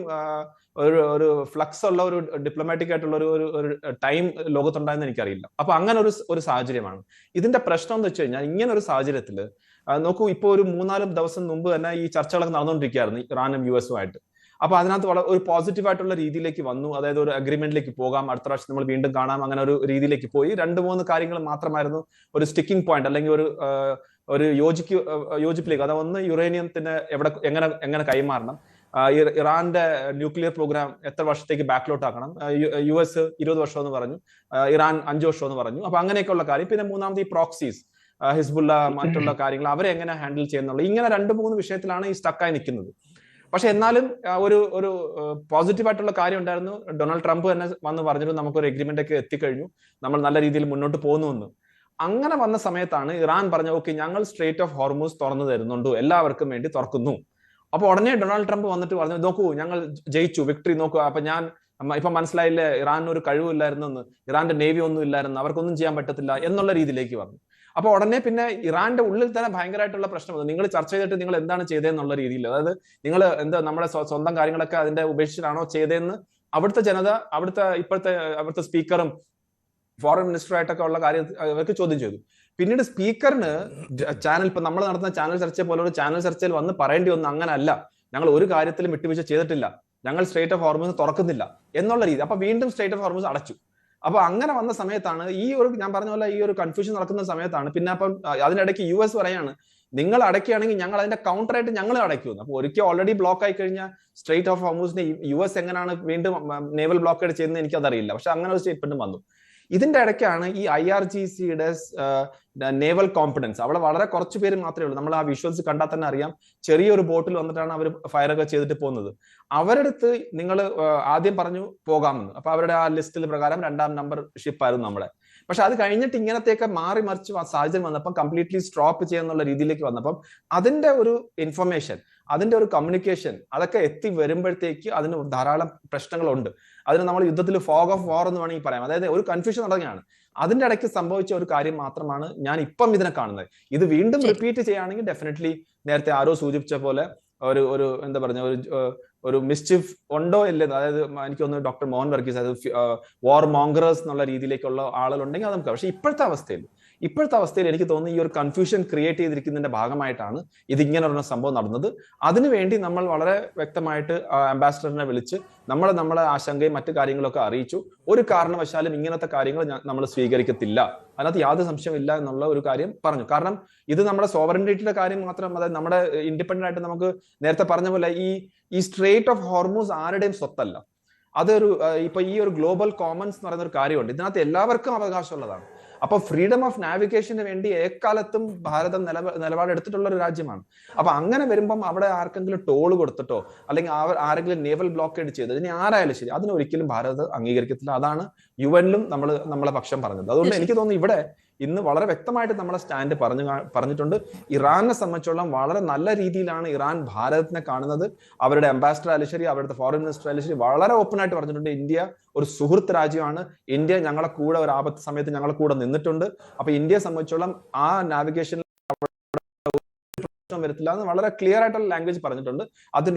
ഒരു ഫ്ലക്സ് ഉള്ള ഒരു ഡിപ്ലോമാറ്റിക് ആയിട്ടുള്ള ഒരു ടൈം ലോകത്തുണ്ടായെന്ന് എനിക്കറിയില്ല. അപ്പൊ അങ്ങനെ ഒരു സാഹചര്യമാണ്. ഇതിന്റെ പ്രശ്നം എന്ന് വെച്ച് കഴിഞ്ഞാൽ ഇങ്ങനെ ഒരു സാഹചര്യത്തിൽ നോക്കൂ, ഇപ്പൊ ഒരു 3-4 ദിവസം മുമ്പ് തന്നെ ഈ ചർച്ചകളൊക്കെ നടന്നുകൊണ്ടിരിക്കുകയായിരുന്നു ഇറാനും US-ഉമായിട്ട്. അപ്പൊ അതിനകത്ത് ഒരു പോസിറ്റീവ് ആയിട്ടുള്ള രീതിയിലേക്ക് വന്നു. അതായത് ഒരു അഗ്രിമെന്റിലേക്ക് പോകാം, അടുത്ത പ്രാവശ്യം നമ്മൾ വീണ്ടും കാണാം, അങ്ങനെ ഒരു രീതിയിലേക്ക് പോയി. 2-3 കാര്യങ്ങൾ മാത്രമായിരുന്നു ഒരു സ്റ്റിക്കിംഗ് പോയിന്റ്, അല്ലെങ്കിൽ ഒരു യോജിപ്പിലേക്ക്. അത് ഒന്ന്, യുറേനിയത്തിന് എങ്ങനെ കൈമാറണം, ഇറാന്റെ ന്യൂക്ലിയർ പ്രോഗ്രാം എത്ര വർഷത്തേക്ക് ബാക്ക്ലോട്ട് ആക്കണം, US 20 വർഷം എന്ന് പറഞ്ഞു, ഇറാൻ 5 വർഷം എന്ന് പറഞ്ഞു. അപ്പൊ അങ്ങനെയൊക്കെയുള്ള കാര്യം. പിന്നെ മൂന്നാമത് ഈ പ്രോക്സീസ്, ഹിസ്ബുള്ള, മറ്റുള്ള കാര്യങ്ങൾ അവരെ എങ്ങനെ ഹാൻഡിൽ ചെയ്യുന്നുള്ള, ഇങ്ങനെ 2-3 വിഷയത്തിലാണ് ഈ സ്റ്റക്കായി നിൽക്കുന്നത്. പക്ഷെ എന്നാലും ഒരു പോസിറ്റീവ് ആയിട്ടുള്ള കാര്യം ഉണ്ടായിരുന്നു. ഡൊണാൾഡ് ട്രംപ് തന്നെ വന്ന് പറഞ്ഞിട്ട് നമുക്കൊരു എഗ്രിമെന്റ് ഒക്കെ എത്തിക്കഴിഞ്ഞു, നമ്മൾ നല്ല രീതിയിൽ മുന്നോട്ട് പോകുന്നു. അങ്ങനെ വന്ന സമയത്താണ് ഇറാൻ പറഞ്ഞ ഓക്കെ, ഞങ്ങൾ സ്ട്രേറ്റ് ഓഫ് ഹോർമൂസ് തുറന്നു തരുന്നുണ്ട്, എല്ലാവർക്കും വേണ്ടി തുറക്കുന്നു. അപ്പൊ ഉടനെ ഡൊണാൾഡ് ട്രംപ് വന്നിട്ട് പറഞ്ഞു, നോക്കൂ ഞങ്ങൾ ജയിച്ചു, വിക്ടറി നോക്കൂ. അപ്പൊ ഇപ്പൊ മനസ്സിലായില്ലേ, ഇറാനിന് ഒരു കഴിവില്ലായിരുന്നു, ഇറാന്റെ നേവി ഒന്നും ഇല്ലായിരുന്നു, അവർക്കൊന്നും ചെയ്യാൻ പറ്റത്തില്ല എന്നുള്ള രീതിയിലേക്ക് വന്നു. അപ്പൊ ഉടനെ പിന്നെ ഇറാന്റെ ഉള്ളിൽ തന്നെ ഭയങ്കരമായിട്ടുള്ള പ്രശ്നം വന്നു. നിങ്ങൾ ചർച്ച ചെയ്തിട്ട് നിങ്ങൾ എന്താണ് ചെയ്തതെന്നുള്ള രീതിയിൽ, അതായത് നിങ്ങൾ നമ്മുടെ സ്വന്തം കാര്യങ്ങളൊക്കെ അതിന്റെ ഉപേക്ഷിച്ചിട്ടാണോ ചെയ്തതെന്ന് അവിടുത്തെ ജനത, അവിടുത്തെ സ്പീക്കറും ഫോറിൻ മിനിസ്റ്ററുമായിട്ടൊക്കെ ഉള്ള കാര്യം അവർക്ക് ചോദ്യം ചെയ്തു. പിന്നീട് സ്പീക്കറിന് ഇപ്പൊ നമ്മൾ നടത്തുന്ന ചാനൽ ചർച്ച പോലെ ഒരു ചാനൽ ചർച്ചയിൽ വന്ന് പറയേണ്ടി വന്നു, അങ്ങനെ അല്ല, ഞങ്ങൾ ഒരു കാര്യത്തിലും വിട്ടുവീഴ്ച ചെയ്തിട്ടില്ല, ഞങ്ങൾ സ്ട്രേറ്റ് ഓഫ് ഹോർമൂസ് തുറക്കുന്നില്ല എന്നുള്ള രീതി. അപ്പൊ വീണ്ടും സ്ട്രേറ്റ് ഓഫ് ഹോർമൂസ് അടച്ചു. അപ്പൊ അങ്ങനെ വന്ന സമയത്താണ് ഞാൻ പറഞ്ഞ പോലെ ഈ ഒരു കൺഫ്യൂഷൻ നടക്കുന്ന സമയത്താണ് പിന്നെ അപ്പം അതിനിടയ്ക്ക് US പറയാണ്, നിങ്ങൾ അടയ്ക്കുകയാണെങ്കിൽ ഞങ്ങൾ അതിന്റെ കൗണ്ടർ ആയിട്ട് ഞങ്ങൾ അടയ്ക്കുന്നു. അപ്പൊ ഒരിക്കൽ ഓൾറെഡി ബ്ലോക്ക് ആയി കഴിഞ്ഞാൽ സ്ട്രേറ്റ് ഓഫ് ഹോർമൂസിനെ US എങ്ങനെയാണ് വീണ്ടും നേവൽ ബ്ലോക്കേഡ് ചെയ്യുന്നത് എനിക്കതറിയില്ല. പക്ഷെ അങ്ങനെ ഒരു സ്റ്റേറ്റ്മെന്റും വന്നു. ഇതിന്റെ ഇടയ്ക്കാണ് ഈ IRGCയുടെ നേവൽ കോമ്പറ്റൻസ്, അവിടെ വളരെ കുറച്ച് പേര് മാത്രമേ ഉള്ളൂ. നമ്മൾ ആ വിഷ്വൽസ് കണ്ടാൽ തന്നെ അറിയാം, ചെറിയൊരു ബോട്ടിൽ വന്നിട്ടാണ് അവർ ഫയറൊക്കെ ചെയ്തിട്ട് പോകുന്നത്. അവരുടെ അടുത്ത് നിങ്ങൾ ആദ്യം പറഞ്ഞു പോകാമെന്ന്. അപ്പൊ അവരുടെ ആ ലിസ്റ്റിൽ പ്രകാരം 2ാം നമ്പർ ഷിപ്പായിരുന്നു നമ്മുടെ. പക്ഷെ അത് കഴിഞ്ഞിട്ട് ഇങ്ങനത്തെയൊക്കെ മാറി മറിച്ച് സാഹചര്യം വന്നപ്പം കംപ്ലീറ്റ്ലി സ്റ്റോപ്പ് ചെയ്യാന്നുള്ള രീതിയിലേക്ക് വന്നപ്പം അതിന്റെ ഒരു ഇൻഫർമേഷൻ, അതിന്റെ ഒരു കമ്മ്യൂണിക്കേഷൻ അതൊക്കെ എത്തി വരുമ്പോഴത്തേക്ക് അതിന് ധാരാളം പ്രശ്നങ്ങളുണ്ട്. അതിന് നമ്മൾ യുദ്ധത്തിൽ ഫോഗ് ഓഫ് വാർ എന്ന് വേണമെങ്കിൽ പറയാം. അതായത് ഒരു കൺഫ്യൂഷൻ നടക്കുകയാണ്. അതിന്റെ ഇടയ്ക്ക് സംഭവിച്ച ഒരു കാര്യം മാത്രമാണ് ഞാൻ ഇപ്പം ഇതിനെ കാണുന്നത്. ഇത് വീണ്ടും റിപ്പീറ്റ് ചെയ്യുകയാണെങ്കിൽ ഡെഫിനറ്റ്ലി നേരത്തെ ആരോ സൂചിപ്പിച്ച പോലെ ഒരു എന്താ പറഞ്ഞ ഒരു മിസ്ചിഫ് ഉണ്ടോ ഇല്ലെന്ന്, അതായത് എനിക്ക് തോന്നുന്നു ഡോക്ടർ മോഹൻ വർഗീസ്, അതായത് വാർ മോങ്കറേഴ്സ് എന്നുള്ള രീതിയിലേക്കുള്ള ആളുകളുണ്ടെങ്കിൽ അത് നമുക്ക്. പക്ഷെ ഇപ്പോഴത്തെ അവസ്ഥയിൽ എനിക്ക് തോന്നുന്നു ഈ ഒരു കൺഫ്യൂഷൻ ക്രിയേറ്റ് ചെയ്തിരിക്കുന്നതിന്റെ ഭാഗമായിട്ടാണ് ഇതിങ്ങനെ ഒരു സംഭവം നടന്നത്. അതിനുവേണ്ടി നമ്മൾ വളരെ വ്യക്തമായിട്ട് അംബാസിഡറിനെ വിളിച്ച് നമ്മളെ ആശങ്കയും മറ്റു കാര്യങ്ങളൊക്കെ അറിയിച്ചു. ഒരു കാരണവശാലും ഇങ്ങനത്തെ കാര്യങ്ങൾ നമ്മൾ സ്വീകരിക്കത്തില്ല, അതിനകത്ത് യാതൊരു സംശയമില്ല എന്നുള്ള ഒരു കാര്യം പറഞ്ഞു. കാരണം ഇത് നമ്മുടെ സോവറിനിറ്റിയുടെ കാര്യം മാത്രം, അതായത് നമ്മുടെ ഇൻഡിപെൻഡന്റ് ആയിട്ട് നമുക്ക് നേരത്തെ പറഞ്ഞ പോലെ ഈ സ്ട്രേറ്റ് ഓഫ് ഹോർമൂസ് ആരുടെയും സ്വത്തല്ല. അതൊരു ഇപ്പൊ ഈ ഒരു ഗ്ലോബൽ കോമൺസ് എന്ന് പറയുന്ന ഒരു കാര്യമുണ്ട്, ഇതിനകത്ത് എല്ലാവർക്കും അവകാശമുള്ളതാണ്. അപ്പൊ ഫ്രീഡം ഓഫ് നാവിഗേഷന് വേണ്ടി എക്കാലത്തും ഭാരതം നിലപാടെടുത്തിട്ടുള്ള ഒരു രാജ്യമാണ്. അപ്പൊ അങ്ങനെ വരുമ്പം അവിടെ ആർക്കെങ്കിലും ടോൾ കൊടുത്തിട്ടോ അല്ലെങ്കിൽ ആരെങ്കിലും നേവൽ ബ്ലോക്കേഡ് ചെയ്തോ, ഇനി ആരായാലും ശരി, അതിനൊരിക്കലും ഭാരതം അംഗീകരിക്കത്തില്ല. അതാണ് UN-ലും നമ്മളെ പക്ഷം പറഞ്ഞത്. അതുകൊണ്ട് എനിക്ക് തോന്നുന്നു ഇവിടെ ഇന്ന് വളരെ വ്യക്തമായിട്ട് നമ്മുടെ സ്റ്റാൻഡ് പറഞ്ഞിട്ടുണ്ട്. ഇറാനെ സംബന്ധിച്ചോളം വളരെ നല്ല രീതിയിലാണ് ഇറാൻ ഭാരതത്തിനെ കാണുന്നത്. അവരുടെ അംബാസിഡർ ആയാലും ശരി, അവരുടെ ഫോറിൻ മിനിസ്റ്റർ ആയാലും ശരി, വളരെ ഓപ്പൺ ആയിട്ട് പറഞ്ഞിട്ടുണ്ട് ഇന്ത്യ ഒരു സുഹൃത്ത് രാജ്യമാണ്, ഇന്ത്യ ഞങ്ങളെ കൂടെ ഒരു ആപത്ത് സമയത്ത് ഞങ്ങളെ കൂടെ നിന്നിട്ടുണ്ട്. അപ്പൊ ഇന്ത്യയെ സംബന്ധിച്ചോളം ആ നാവിഗേഷൻ വരത്തില്ല എന്ന് വളരെ ക്ലിയർ ആയിട്ടുള്ള ലാംഗ്വേജ് പറഞ്ഞിട്ടുണ്ട്.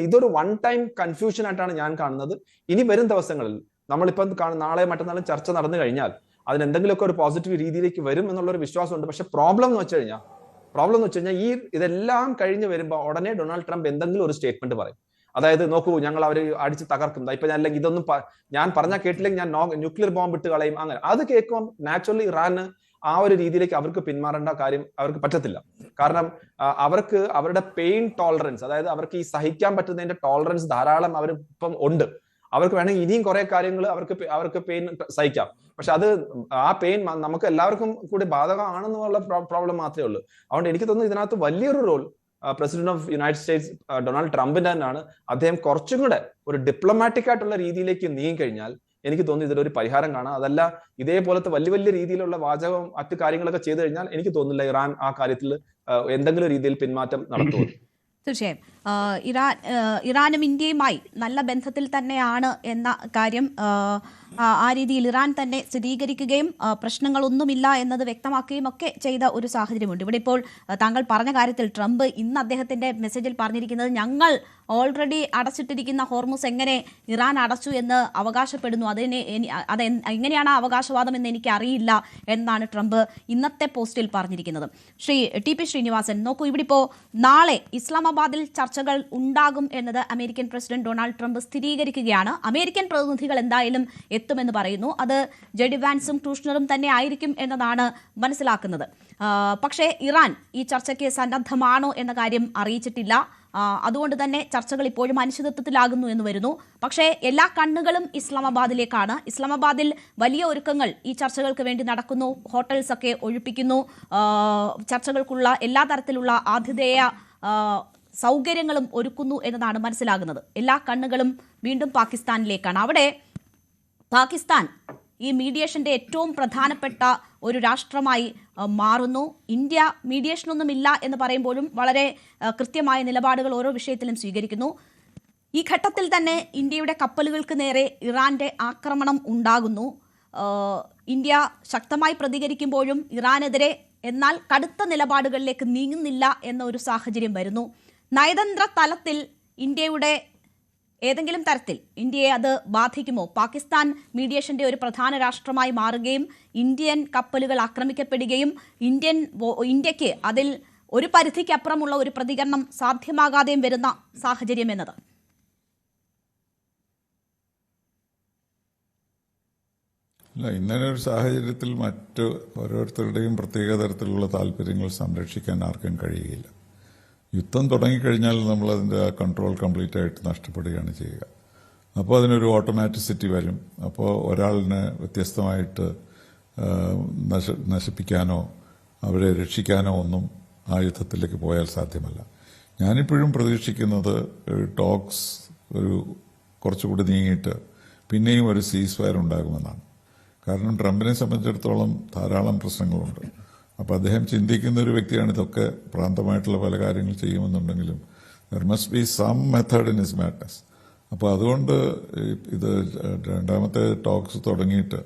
ഇതൊരു വൺ ടൈം കൺഫ്യൂഷൻ ആയിട്ടാണ് ഞാൻ കാണുന്നത്. ഇനി വരും ദിവസങ്ങളിൽ നമ്മളിപ്പം നാളെ മറ്റന്നാളും ചർച്ച നടന്നു കഴിഞ്ഞാൽ അതിന് എന്തെങ്കിലുമൊക്കെ ഒരു പോസിറ്റീവ് രീതിയിലേക്ക് വരും എന്നുള്ളൊരു വിശ്വാസമുണ്ട്. പക്ഷെ പ്രോബ്ലം എന്ന് വെച്ച് കഴിഞ്ഞാൽ ഇതെല്ലാം കഴിഞ്ഞ് വരുമ്പോൾ ഉടനെ ഡൊണാൾഡ് ട്രംപ് എന്തെങ്കിലും ഒരു സ്റ്റേറ്റ്മെന്റ് പറയും. അതായത് നോക്കൂ, ഞങ്ങൾ അവർ അടിച്ച് തകർക്കും, ഇപ്പൊ അല്ലെങ്കിൽ ഇതൊന്നും ഞാൻ പറഞ്ഞാൽ കേട്ടില്ലെങ്കിൽ ഞാൻ ന്യൂക്ലിയർ ബോംബ് ഇട്ട് കളയും, അങ്ങനെ. അത് കേൾക്കുമ്പോൾ നാച്ചുറലി ഇറാന് ആ ഒരു രീതിയിലേക്ക് അവർക്ക് പിന്മാറേണ്ട കാര്യം അവർക്ക് പറ്റത്തില്ല. കാരണം അവർക്ക് അവരുടെ പെയിൻ ടോളറൻസ്, അതായത് അവർക്ക് ഈ സഹിക്കാൻ പറ്റുന്നതിന്റെ ടോളറൻസ് ധാരാളം ഇപ്പം ഉണ്ട്. അവർക്ക് വേണമെങ്കിൽ ഇനിയും കുറെ കാര്യങ്ങൾ അവർക്ക് പെയിൻ സഹിക്കാം. പക്ഷെ ആ പെയിൻ നമുക്ക് എല്ലാവർക്കും കൂടി ബാധകമാണെന്നുള്ള പ്രോബ്ലം മാത്രമേ ഉള്ളൂ. അതുകൊണ്ട് എനിക്ക് തോന്നുന്നു ഇതിനകത്ത് വലിയൊരു role president of United States Donald ട്രംപിന്റെ തന്നെയാണ്. അദ്ദേഹം കുറച്ചും കൂടെ ഒരു ഡിപ്ലോമാറ്റിക് ആയിട്ടുള്ള രീതിയിലേക്ക് നീങ്ങിക്കഴിഞ്ഞാൽ എനിക്ക് തോന്നുന്നു ഇതിലൊരു പരിഹാരം കാണാം. അതല്ല ഇതേപോലത്തെ വലിയ രീതിയിലുള്ള വാചകവും മറ്റു കാര്യങ്ങളൊക്കെ ചെയ്തു കഴിഞ്ഞാൽ എനിക്ക് തോന്നുന്നില്ല ഇറാൻ ആ കാര്യത്തിൽ എന്തെങ്കിലും രീതിയിൽ പിന്മാറ്റം നടത്തുമോ. തീർച്ചയായും ഇറാനും ഇന്ത്യയുമായി നല്ല ബന്ധത്തിൽ തന്നെയാണ് എന്ന കാര്യം ആ രീതിയിൽ ഇറാൻ തന്നെ സ്ഥിരീകരിക്കുകയും പ്രശ്നങ്ങളൊന്നുമില്ല എന്നത് വ്യക്തമാക്കുകയും ഒക്കെ ചെയ്ത ഒരു സാഹചര്യമുണ്ട്. ഇവിടെ ഇപ്പോൾ താങ്കൾ പറഞ്ഞ കാര്യത്തിൽ ട്രംപ് ഇന്ന് അദ്ദേഹത്തിന്റെ മെസ്സേജിൽ പറഞ്ഞിരിക്കുന്നത് ഞങ്ങൾ ഓൾറെഡി അടച്ചിട്ടിരിക്കുന്ന ഹോർമുസ് എങ്ങനെ ഇറാൻ അടച്ചു എന്ന് അവകാശപ്പെടുന്നു, അത് എങ്ങനെയാണ് ആ അവകാശവാദം എന്ന് എനിക്ക് അറിയില്ല എന്നാണ് ട്രംപ് ഇന്നത്തെ പോസ്റ്റിൽ പറഞ്ഞിരിക്കുന്നത്. ശ്രീ ടി പി ശ്രീനിവാസൻ, നോക്കൂ, ഇവിടെ ഇപ്പോൾ നാളെ ഇസ്ലാമാബാദിൽ ചർച്ചകൾ ഉണ്ടാകും എന്നത് അമേരിക്കൻ പ്രസിഡന്റ് ഡൊണാൾഡ് ട്രംപ് സ്ഥിരീകരിക്കുകയാണ്. അമേരിക്കൻ പ്രതിനിധികൾ എന്തായാലും എത്തുമെന്ന് പറയുന്നു. അത് ജെഡി വാൻസും ടൂഷ്ണറും തന്നെ ആയിരിക്കും എന്നതാണ് മനസ്സിലാക്കുന്നത്. പക്ഷേ ഇറാൻ ഈ ചർച്ചയ്ക്ക് സന്നദ്ധമാണോ എന്ന കാര്യം അറിയിച്ചിട്ടില്ല. അതുകൊണ്ട് തന്നെ ചർച്ചകൾ ഇപ്പോഴും അനിശ്ചിതത്വത്തിലാകുന്നു എന്ന് വരുന്നു. പക്ഷേ എല്ലാ കണ്ണുകളും ഇസ്ലാമാബാദിലേക്കാണ്. ഇസ്ലാമാബാദിൽ വലിയ ഒരുക്കങ്ങൾ ഈ ചർച്ചകൾക്ക് വേണ്ടി നടക്കുന്നു. ഹോട്ടൽസ് ഒക്കെ ഒഴിപ്പിക്കുന്നു. ചർച്ചകൾക്കുള്ള എല്ലാ തരത്തിലുള്ള ആതിഥേയ സൗകര്യങ്ങളും ഒരുക്കുന്നു എന്നതാണ് മനസ്സിലാകുന്നത്. എല്ലാ കണ്ണുകളും വീണ്ടും പാകിസ്ഥാനിലേക്കാണ്. അവിടെ പാകിസ്ഥാൻ ഈ മീഡിയേഷന്റെ ഏറ്റവും പ്രധാനപ്പെട്ട ഒരു രാഷ്ട്രമായി മാറുന്നു. ഇന്ത്യ മീഡിയേഷനൊന്നുമില്ല എന്ന് പറയുമ്പോഴും വളരെ കൃത്യമായ നിലപാടുകൾ ഓരോ വിഷയത്തിലും സ്വീകരിക്കുന്നു. ഈ ഘട്ടത്തിൽ തന്നെ ഇന്ത്യയുടെ കപ്പലുകൾക്ക് നേരെ ഇറാന്റെ ആക്രമണം ഉണ്ടാകുന്നു. ഇന്ത്യ ശക്തമായി പ്രതികരിക്കുമ്പോഴും ഇറാനെതിരെ എന്നാൽ കടുത്ത നിലപാടുകളിലേക്ക് നീങ്ങുന്നില്ല എന്ന ഒരു സാഹചര്യം വരുന്നു. നയതന്ത്ര തലത്തിൽ ഇന്ത്യയുടെ ഏതെങ്കിലും തരത്തിൽ ഇന്ത്യയെ അത് ബാധിക്കുമോ? പാകിസ്ഥാൻ മീഡിയേഷന്റെ ഒരു പ്രധാന രാഷ്ട്രമായി മാറുകയും ഇന്ത്യൻ കപ്പലുകൾ ആക്രമിക്കപ്പെടുകയും ഇന്ത്യക്ക് അതിൽ ഒരു പരിധിക്കപ്പുറമുള്ള ഒരു പ്രതികരണം സാധ്യമാകാതെയും വരുന്ന സാഹചര്യം എന്നത് അല്ല, ഇങ്ങനെ ഒരു സാഹചര്യത്തിൽ മറ്റ് ഓരോരുത്തരുടെയും പ്രത്യേക തരത്തിലുള്ള താല്പര്യങ്ങൾ സംരക്ഷിക്കാൻ ആർക്കും കഴിയുകയില്ല. യുദ്ധം തുടങ്ങിക്കഴിഞ്ഞാൽ നമ്മളതിൻ്റെ ആ കൺട്രോൾ കംപ്ലീറ്റ് ആയിട്ട് നഷ്ടപ്പെടുകയാണ് ചെയ്യുക. അപ്പോൾ അതിനൊരു ഓട്ടോമാറ്റിസിറ്റി വരും. അപ്പോൾ ഒരാളിനെ വ്യത്യസ്തമായിട്ട് നശിപ്പിക്കാനോ അവരെ രക്ഷിക്കാനോ ഒന്നും ആ യുദ്ധത്തിലേക്ക് പോയാൽ സാധ്യമല്ല. ഞാനിപ്പോഴും പ്രതീക്ഷിക്കുന്നത് ടോക്സ് കുറച്ചുകൂടി നീങ്ങിയിട്ട് പിന്നെയും ഒരു സീസ് ഫയർ ഉണ്ടാകുമെന്നാണ്. കാരണം ട്രംപിനെ സംബന്ധിച്ചിടത്തോളം ധാരാളം പ്രശ്നങ്ങളുണ്ട്. അപ്പോൾ അദ്ദേഹം ചിന്തിക്കുന്ന ഒരു വ്യക്തിയാണ്. ഇതൊക്കെ പ്രാന്തമായിട്ടുള്ള പല കാര്യങ്ങൾ ചെയ്യുമെന്നുണ്ടെങ്കിലും there must be some method in his madness. അപ്പോൾ അതുകൊണ്ട് ഇത് രണ്ടാമത്തെ ടോക്സ് തുടങ്ങിയിട്ട്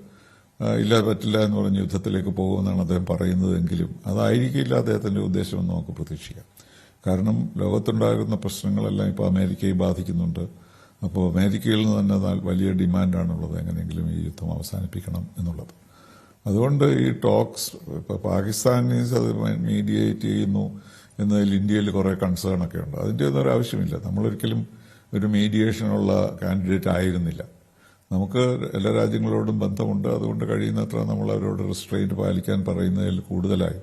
ഇല്ല പറ്റില്ല എന്ന് പറഞ്ഞ് യുദ്ധത്തിലേക്ക് പോകുമെന്നാണ് അദ്ദേഹം പറയുന്നതെങ്കിലും അതായിരിക്കില്ല അദ്ദേഹത്തിന്റെ ഉദ്ദേശമെന്ന് നമുക്ക് പ്രതീക്ഷിക്കാം. കാരണം ലോകത്തുണ്ടാകുന്ന പ്രശ്നങ്ങളെല്ലാം ഇപ്പോൾ അമേരിക്കയെ ബാധിക്കുന്നുണ്ട്. അപ്പോൾ അമേരിക്കയിൽ നിന്ന് തന്നെ വലിയ ഡിമാൻഡാണുള്ളത് എങ്ങനെയെങ്കിലും ഈ യുദ്ധം അവസാനിപ്പിക്കണം എന്നുള്ളത്. അതുകൊണ്ട് ഈ ടോക്സ് ഇപ്പോൾ പാകിസ്ഥാനീസ് അത് മീഡിയേറ്റ് ചെയ്യുന്നു എന്നതിൽ ഇന്ത്യയിൽ കുറേ കൺസേൺ ഒക്കെ ഉണ്ട്. അതിൻ്റെ ഒന്നും ഒരു ആവശ്യമില്ല. നമ്മളൊരിക്കലും ഒരു മീഡിയേഷനുള്ള കാൻഡിഡേറ്റ് ആയിരുന്നില്ല. നമുക്ക് എല്ലാ രാജ്യങ്ങളോടും ബന്ധമുണ്ട്. അതുകൊണ്ട് കഴിയുന്നത്ര നമ്മൾ അവരോട് റിസ്ട്രെയിൻറ്റ് പാലിക്കാൻ പറയുന്നതിൽ കൂടുതലായി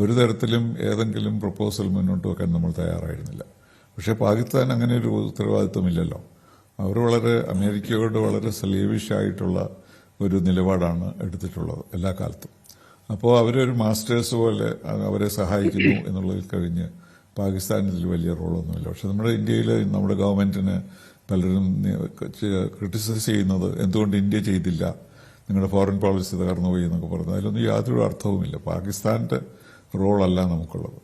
ഒരു തരത്തിലും ഏതെങ്കിലും പ്രപ്പോസൽ മുന്നോട്ട് വെക്കാൻ നമ്മൾ തയ്യാറായിരുന്നില്ല. പക്ഷേ പാകിസ്ഥാൻ അങ്ങനെ ഒരു ഉത്തരവാദിത്വമില്ലല്ലോ. അവർ അമേരിക്കയോട് വളരെ സ്ലേവിഷായിട്ടുള്ള ഒരു നിലപാടാണ് എടുത്തിട്ടുള്ളത് എല്ലാ കാലത്തും. അപ്പോൾ അവരൊരു മാസ്റ്റേഴ്സ് പോലെ അവരെ സഹായിക്കുന്നു എന്നുള്ളതിൽ കഴിഞ്ഞ് പാകിസ്ഥാൻ ഇതിൽ വലിയ റോളൊന്നുമില്ല. പക്ഷെ നമ്മുടെ ഇന്ത്യയിൽ നമ്മുടെ ഗവൺമെന്റിന് പലരും ക്രിട്ടിസൈസ് ചെയ്യുന്നത് എന്തുകൊണ്ട് ഇന്ത്യ ചെയ്തില്ല, നിങ്ങളുടെ ഫോറിൻ പോളിസി തകർന്നുപോയി എന്നൊക്കെ പറഞ്ഞു. അതിലൊന്നും യാതൊരു അർത്ഥവുമില്ല. പാകിസ്ഥാന്റെ റോളല്ല നമുക്കുള്ളത്.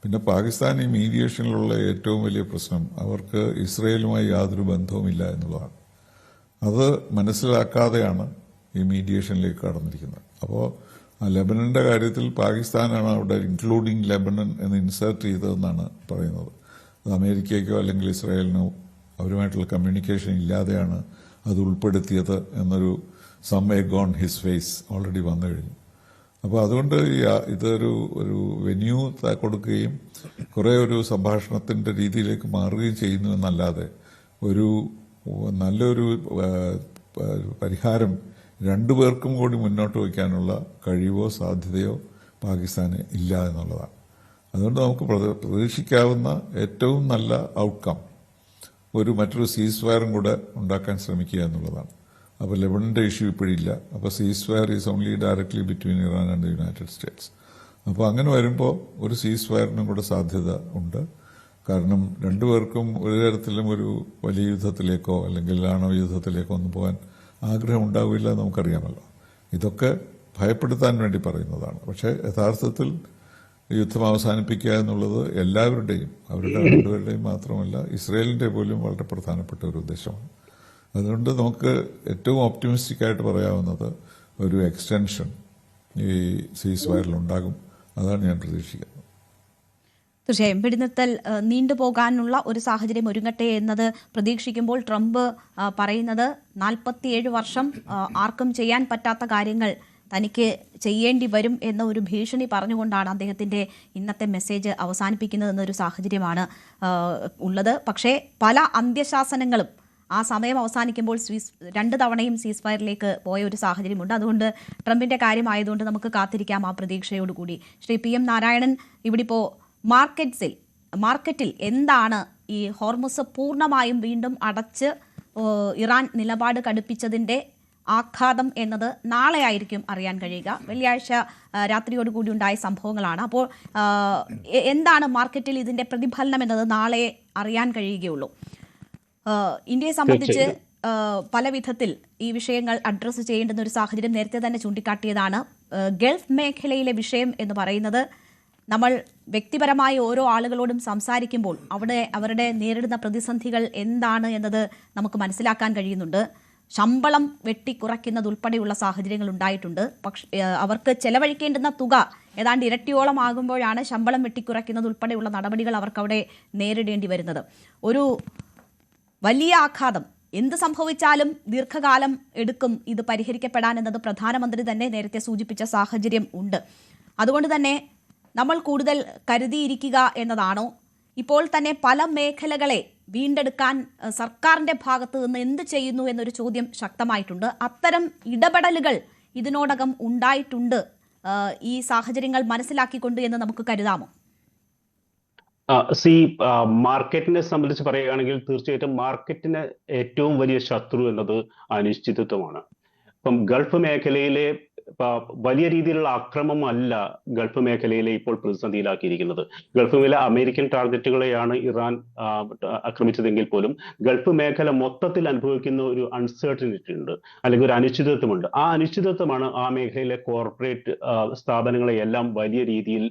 പിന്നെ പാകിസ്ഥാൻ ഈ മീഡിയേഷനിലുള്ള ഏറ്റവും വലിയ പ്രശ്നം അവർക്ക് ഇസ്രയേലുമായി യാതൊരു ബന്ധവുമില്ല എന്നുള്ളതാണ്. അത് മനസ്സിലാക്കാതെയാണ് ഈ മീഡിയേഷനിലേക്ക് കടന്നിരിക്കുന്നത്. അപ്പോൾ ലെബനന്റെ കാര്യത്തിൽ പാകിസ്ഥാനാണ് അവിടെ ഇൻക്ലൂഡിങ് ലെബനൻ എന്ന് ഇൻസേർട്ട് ചെയ്തതെന്നാണ് പറയുന്നത്. അത് അമേരിക്കയ്ക്കോ അല്ലെങ്കിൽ ഇസ്രായേലിനോ അവരുമായിട്ടുള്ള കമ്മ്യൂണിക്കേഷൻ ഇല്ലാതെയാണ് അത് ഉൾപ്പെടുത്തിയത് എന്നൊരു some egg on his face already വന്നു കഴിഞ്ഞു. അപ്പോൾ അതുകൊണ്ട് ഇതൊരു വെന്യൂ കൊടുക്കുകയും കുറേ ഒരു സംഭാഷണത്തിന്റെ രീതിയിലേക്ക് മാറുകയും ചെയ്യുന്നു എന്നല്ലാതെ ഒരു നല്ലൊരു പരിഹാരം രണ്ടുപേർക്കും കൂടി മുന്നോട്ട് വയ്ക്കാനുള്ള കഴിവോ സാധ്യതയോ പാകിസ്ഥാന് ഇല്ല എന്നുള്ളതാണ്. അതുകൊണ്ട് നമുക്ക് പ്രതീക്ഷിക്കാവുന്ന ഏറ്റവും നല്ല ഔട്ട്കം മറ്റൊരു സീസ് ഫയറും കൂടെ ഉണ്ടാക്കാൻ ശ്രമിക്കുക എന്നുള്ളതാണ്. അപ്പോൾ ലെബനന്റെ ഇഷ്യൂ ഇപ്പോഴില്ല. അപ്പോൾ സീസ് fire is only directly between Iran and the United States. അപ്പോൾ അങ്ങനെ വരുമ്പോൾ ഒരു സീസ് ഫയറിനും കൂടെ സാധ്യത ഉണ്ട്. കാരണം രണ്ടുപേർക്കും ഒരു തരത്തിലും ഒരു വലിയ യുദ്ധത്തിലേക്കോ അല്ലെങ്കിൽ ആണവ യുദ്ധത്തിലേക്കോ ഒന്നും പോകാൻ ആഗ്രഹം ഉണ്ടാവില്ല നമുക്കറിയാമല്ലോ. ഇതൊക്കെ ഭയപ്പെടുത്താൻ വേണ്ടി പറയുന്നതാണ്. പക്ഷേ യഥാർത്ഥത്തിൽ യുദ്ധം അവസാനിപ്പിക്കുക എന്നുള്ളത് എല്ലാവരുടെയും, അവരുടെ രണ്ടുപേരുടെയും മാത്രമല്ല ഇസ്രയേലിൻ്റെ പോലും വളരെ പ്രധാനപ്പെട്ട ഒരു ഉദ്ദേശമാണ്. അതുകൊണ്ട് നമുക്ക് ഏറ്റവും ഓപ്റ്റിമിസ്റ്റിക് ആയിട്ട് പറയാവുന്നത് ഒരു എക്സ്റ്റൻഷൻ ഈ സീസ് ഫയറിലുണ്ടാകും. അതാണ് ഞാൻ പ്രതീക്ഷിക്കുന്നത്. തീർച്ചയായും വെടിനിർത്തൽ നീണ്ടുപോകാനുള്ള ഒരു സാഹചര്യം ഒരുങ്ങട്ടെ എന്നത് പ്രതീക്ഷിക്കുമ്പോൾ ട്രംപ് പറയുന്നത് 47 വർഷം ആർക്കും ചെയ്യാൻ പറ്റാത്ത കാര്യങ്ങൾ തനിക്ക് ചെയ്യേണ്ടി വരും എന്ന ഒരു ഭീഷണി പറഞ്ഞുകൊണ്ടാണ് അദ്ദേഹത്തിൻ്റെ ഇന്നത്തെ മെസ്സേജ് അവസാനിപ്പിക്കുന്നതെന്നൊരു സാഹചര്യമാണ് ഉള്ളത്. പക്ഷേ പല അന്ത്യശാസനങ്ങളും ആ സമയം അവസാനിക്കുമ്പോൾ 2 തവണയും സീസ് ഫയറിലേക്ക് പോയ ഒരു സാഹചര്യമുണ്ട്. അതുകൊണ്ട് ട്രംപിൻ്റെ കാര്യമായതുകൊണ്ട് നമുക്ക് കാത്തിരിക്കാം ആ പ്രതീക്ഷയോടുകൂടി. ശ്രീ PM നാരായണൻ, ഇവിടെ ഇപ്പോൾ മാർക്കറ്റിൽ എന്താണ് ഈ ഹോർമുസ് പൂർണ്ണമായും വീണ്ടും അടച്ച് ഇറാൻ നിലപാട് കടുപ്പിച്ചതിൻ്റെ ആഘാതം എന്നത് നാളെ ആയിരിക്കും അറിയാൻ കഴിയുക. വെള്ളിയാഴ്ച രാത്രിയോടുകൂടി ഉണ്ടായ സംഭവങ്ങളാണ്. അപ്പോൾ എന്താണ് മാർക്കറ്റിൽ ഇതിൻ്റെ പ്രതിഫലനം എന്നത് നാളെ അറിയാൻ കഴിയുകയുള്ളൂ. ഇന്ത്യയെ സംബന്ധിച്ച് പല വിധത്തിൽ ഈ വിഷയങ്ങൾ അഡ്രസ്സ് ചെയ്യേണ്ടുന്ന ഒരു സാഹചര്യം നേരത്തെ തന്നെ ചൂണ്ടിക്കാട്ടിയതാണ്. ഗൾഫ് മേഖലയിലെ വിഷയം എന്ന് പറയുന്നത് നമ്മൾ വ്യക്തിപരമായി ഓരോ ആളുകളോടും സംസാരിക്കുമ്പോൾ അവരുടെ നേരിടുന്ന പ്രതിസന്ധികൾ എന്താണ് എന്നത് നമുക്ക് മനസ്സിലാക്കാൻ കഴിയുന്നുണ്ട്. ശമ്പളം വെട്ടിക്കുറയ്ക്കുന്നതുൾപ്പെടെയുള്ള സാഹചര്യങ്ങൾ ഉണ്ടായിട്ടുണ്ട്. പക്ഷേ അവർക്ക് ചെലവഴിക്കേണ്ടുന്ന തുക ഏതാണ്ട് ഇരട്ടിയോളം ആകുമ്പോഴാണ് ശമ്പളം വെട്ടിക്കുറയ്ക്കുന്നതുൾപ്പെടെയുള്ള നടപടികൾ അവർക്കവിടെ നേരിടേണ്ടി വരുന്നത്. ഒരു വലിയ ആഘാതം. എന്ത് സംഭവിച്ചാലും ദീർഘകാലം എടുക്കും ഇത് പരിഹരിക്കപ്പെടാൻ എന്നത് പ്രധാനമന്ത്രി തന്നെ നേരത്തെ സൂചിപ്പിച്ച സാഹചര്യം ഉണ്ട്. അതുകൊണ്ട് തന്നെ നമ്മൾ കൂടുതൽ കരുതിയിരിക്കുക എന്നതാണോ? ഇപ്പോൾ തന്നെ പല മേഖലകളെ വീണ്ടെടുക്കാൻ സർക്കാരിൻ്റെ ഭാഗത്ത് നിന്ന് എന്ത് ചെയ്യുന്നു എന്നൊരു ചോദ്യം ശക്തമായിട്ടുണ്ട്. അത്തരം ഇടപെടലുകൾ ഇതിനോടകം ഉണ്ടായിട്ടുണ്ട് ഈ സാഹചര്യങ്ങൾ മനസ്സിലാക്കിക്കൊണ്ട് എന്ന് നമുക്ക് കരുതാമോ? മാർക്കറ്റിനെ സംബന്ധിച്ച് പറയുകയാണെങ്കിൽ തീർച്ചയായിട്ടും മാർക്കറ്റിന് ഏറ്റവും വലിയ ശത്രു എന്നത് അനിശ്ചിതത്വമാണ്. ഇപ്പം ഗൾഫ് മേഖലയിലെ വലിയ രീതിയിലുള്ള അക്രമമല്ല ഗൾഫ് മേഖലയിലെ ഇപ്പോൾ പ്രതിസന്ധിയിലാക്കിയിരിക്കുന്നത്. ഗൾഫിലെ അമേരിക്കൻ ടാർഗറ്റുകളെയാണ് ഇറാൻ ആക്രമിച്ചതെങ്കിൽ പോലും ഗൾഫ് മേഖല മൊത്തത്തിൽ അനുഭവിക്കുന്ന ഒരു അൺസർട്ടനിറ്റി ഉണ്ട്, അല്ലെങ്കിൽ ഒരു അനിശ്ചിതത്വമുണ്ട്. ആ അനിശ്ചിതത്വമാണ് ആ മേഖലയിലെ കോർപ്പറേറ്റ് സ്ഥാപനങ്ങളെ എല്ലാം വലിയ രീതിയിൽ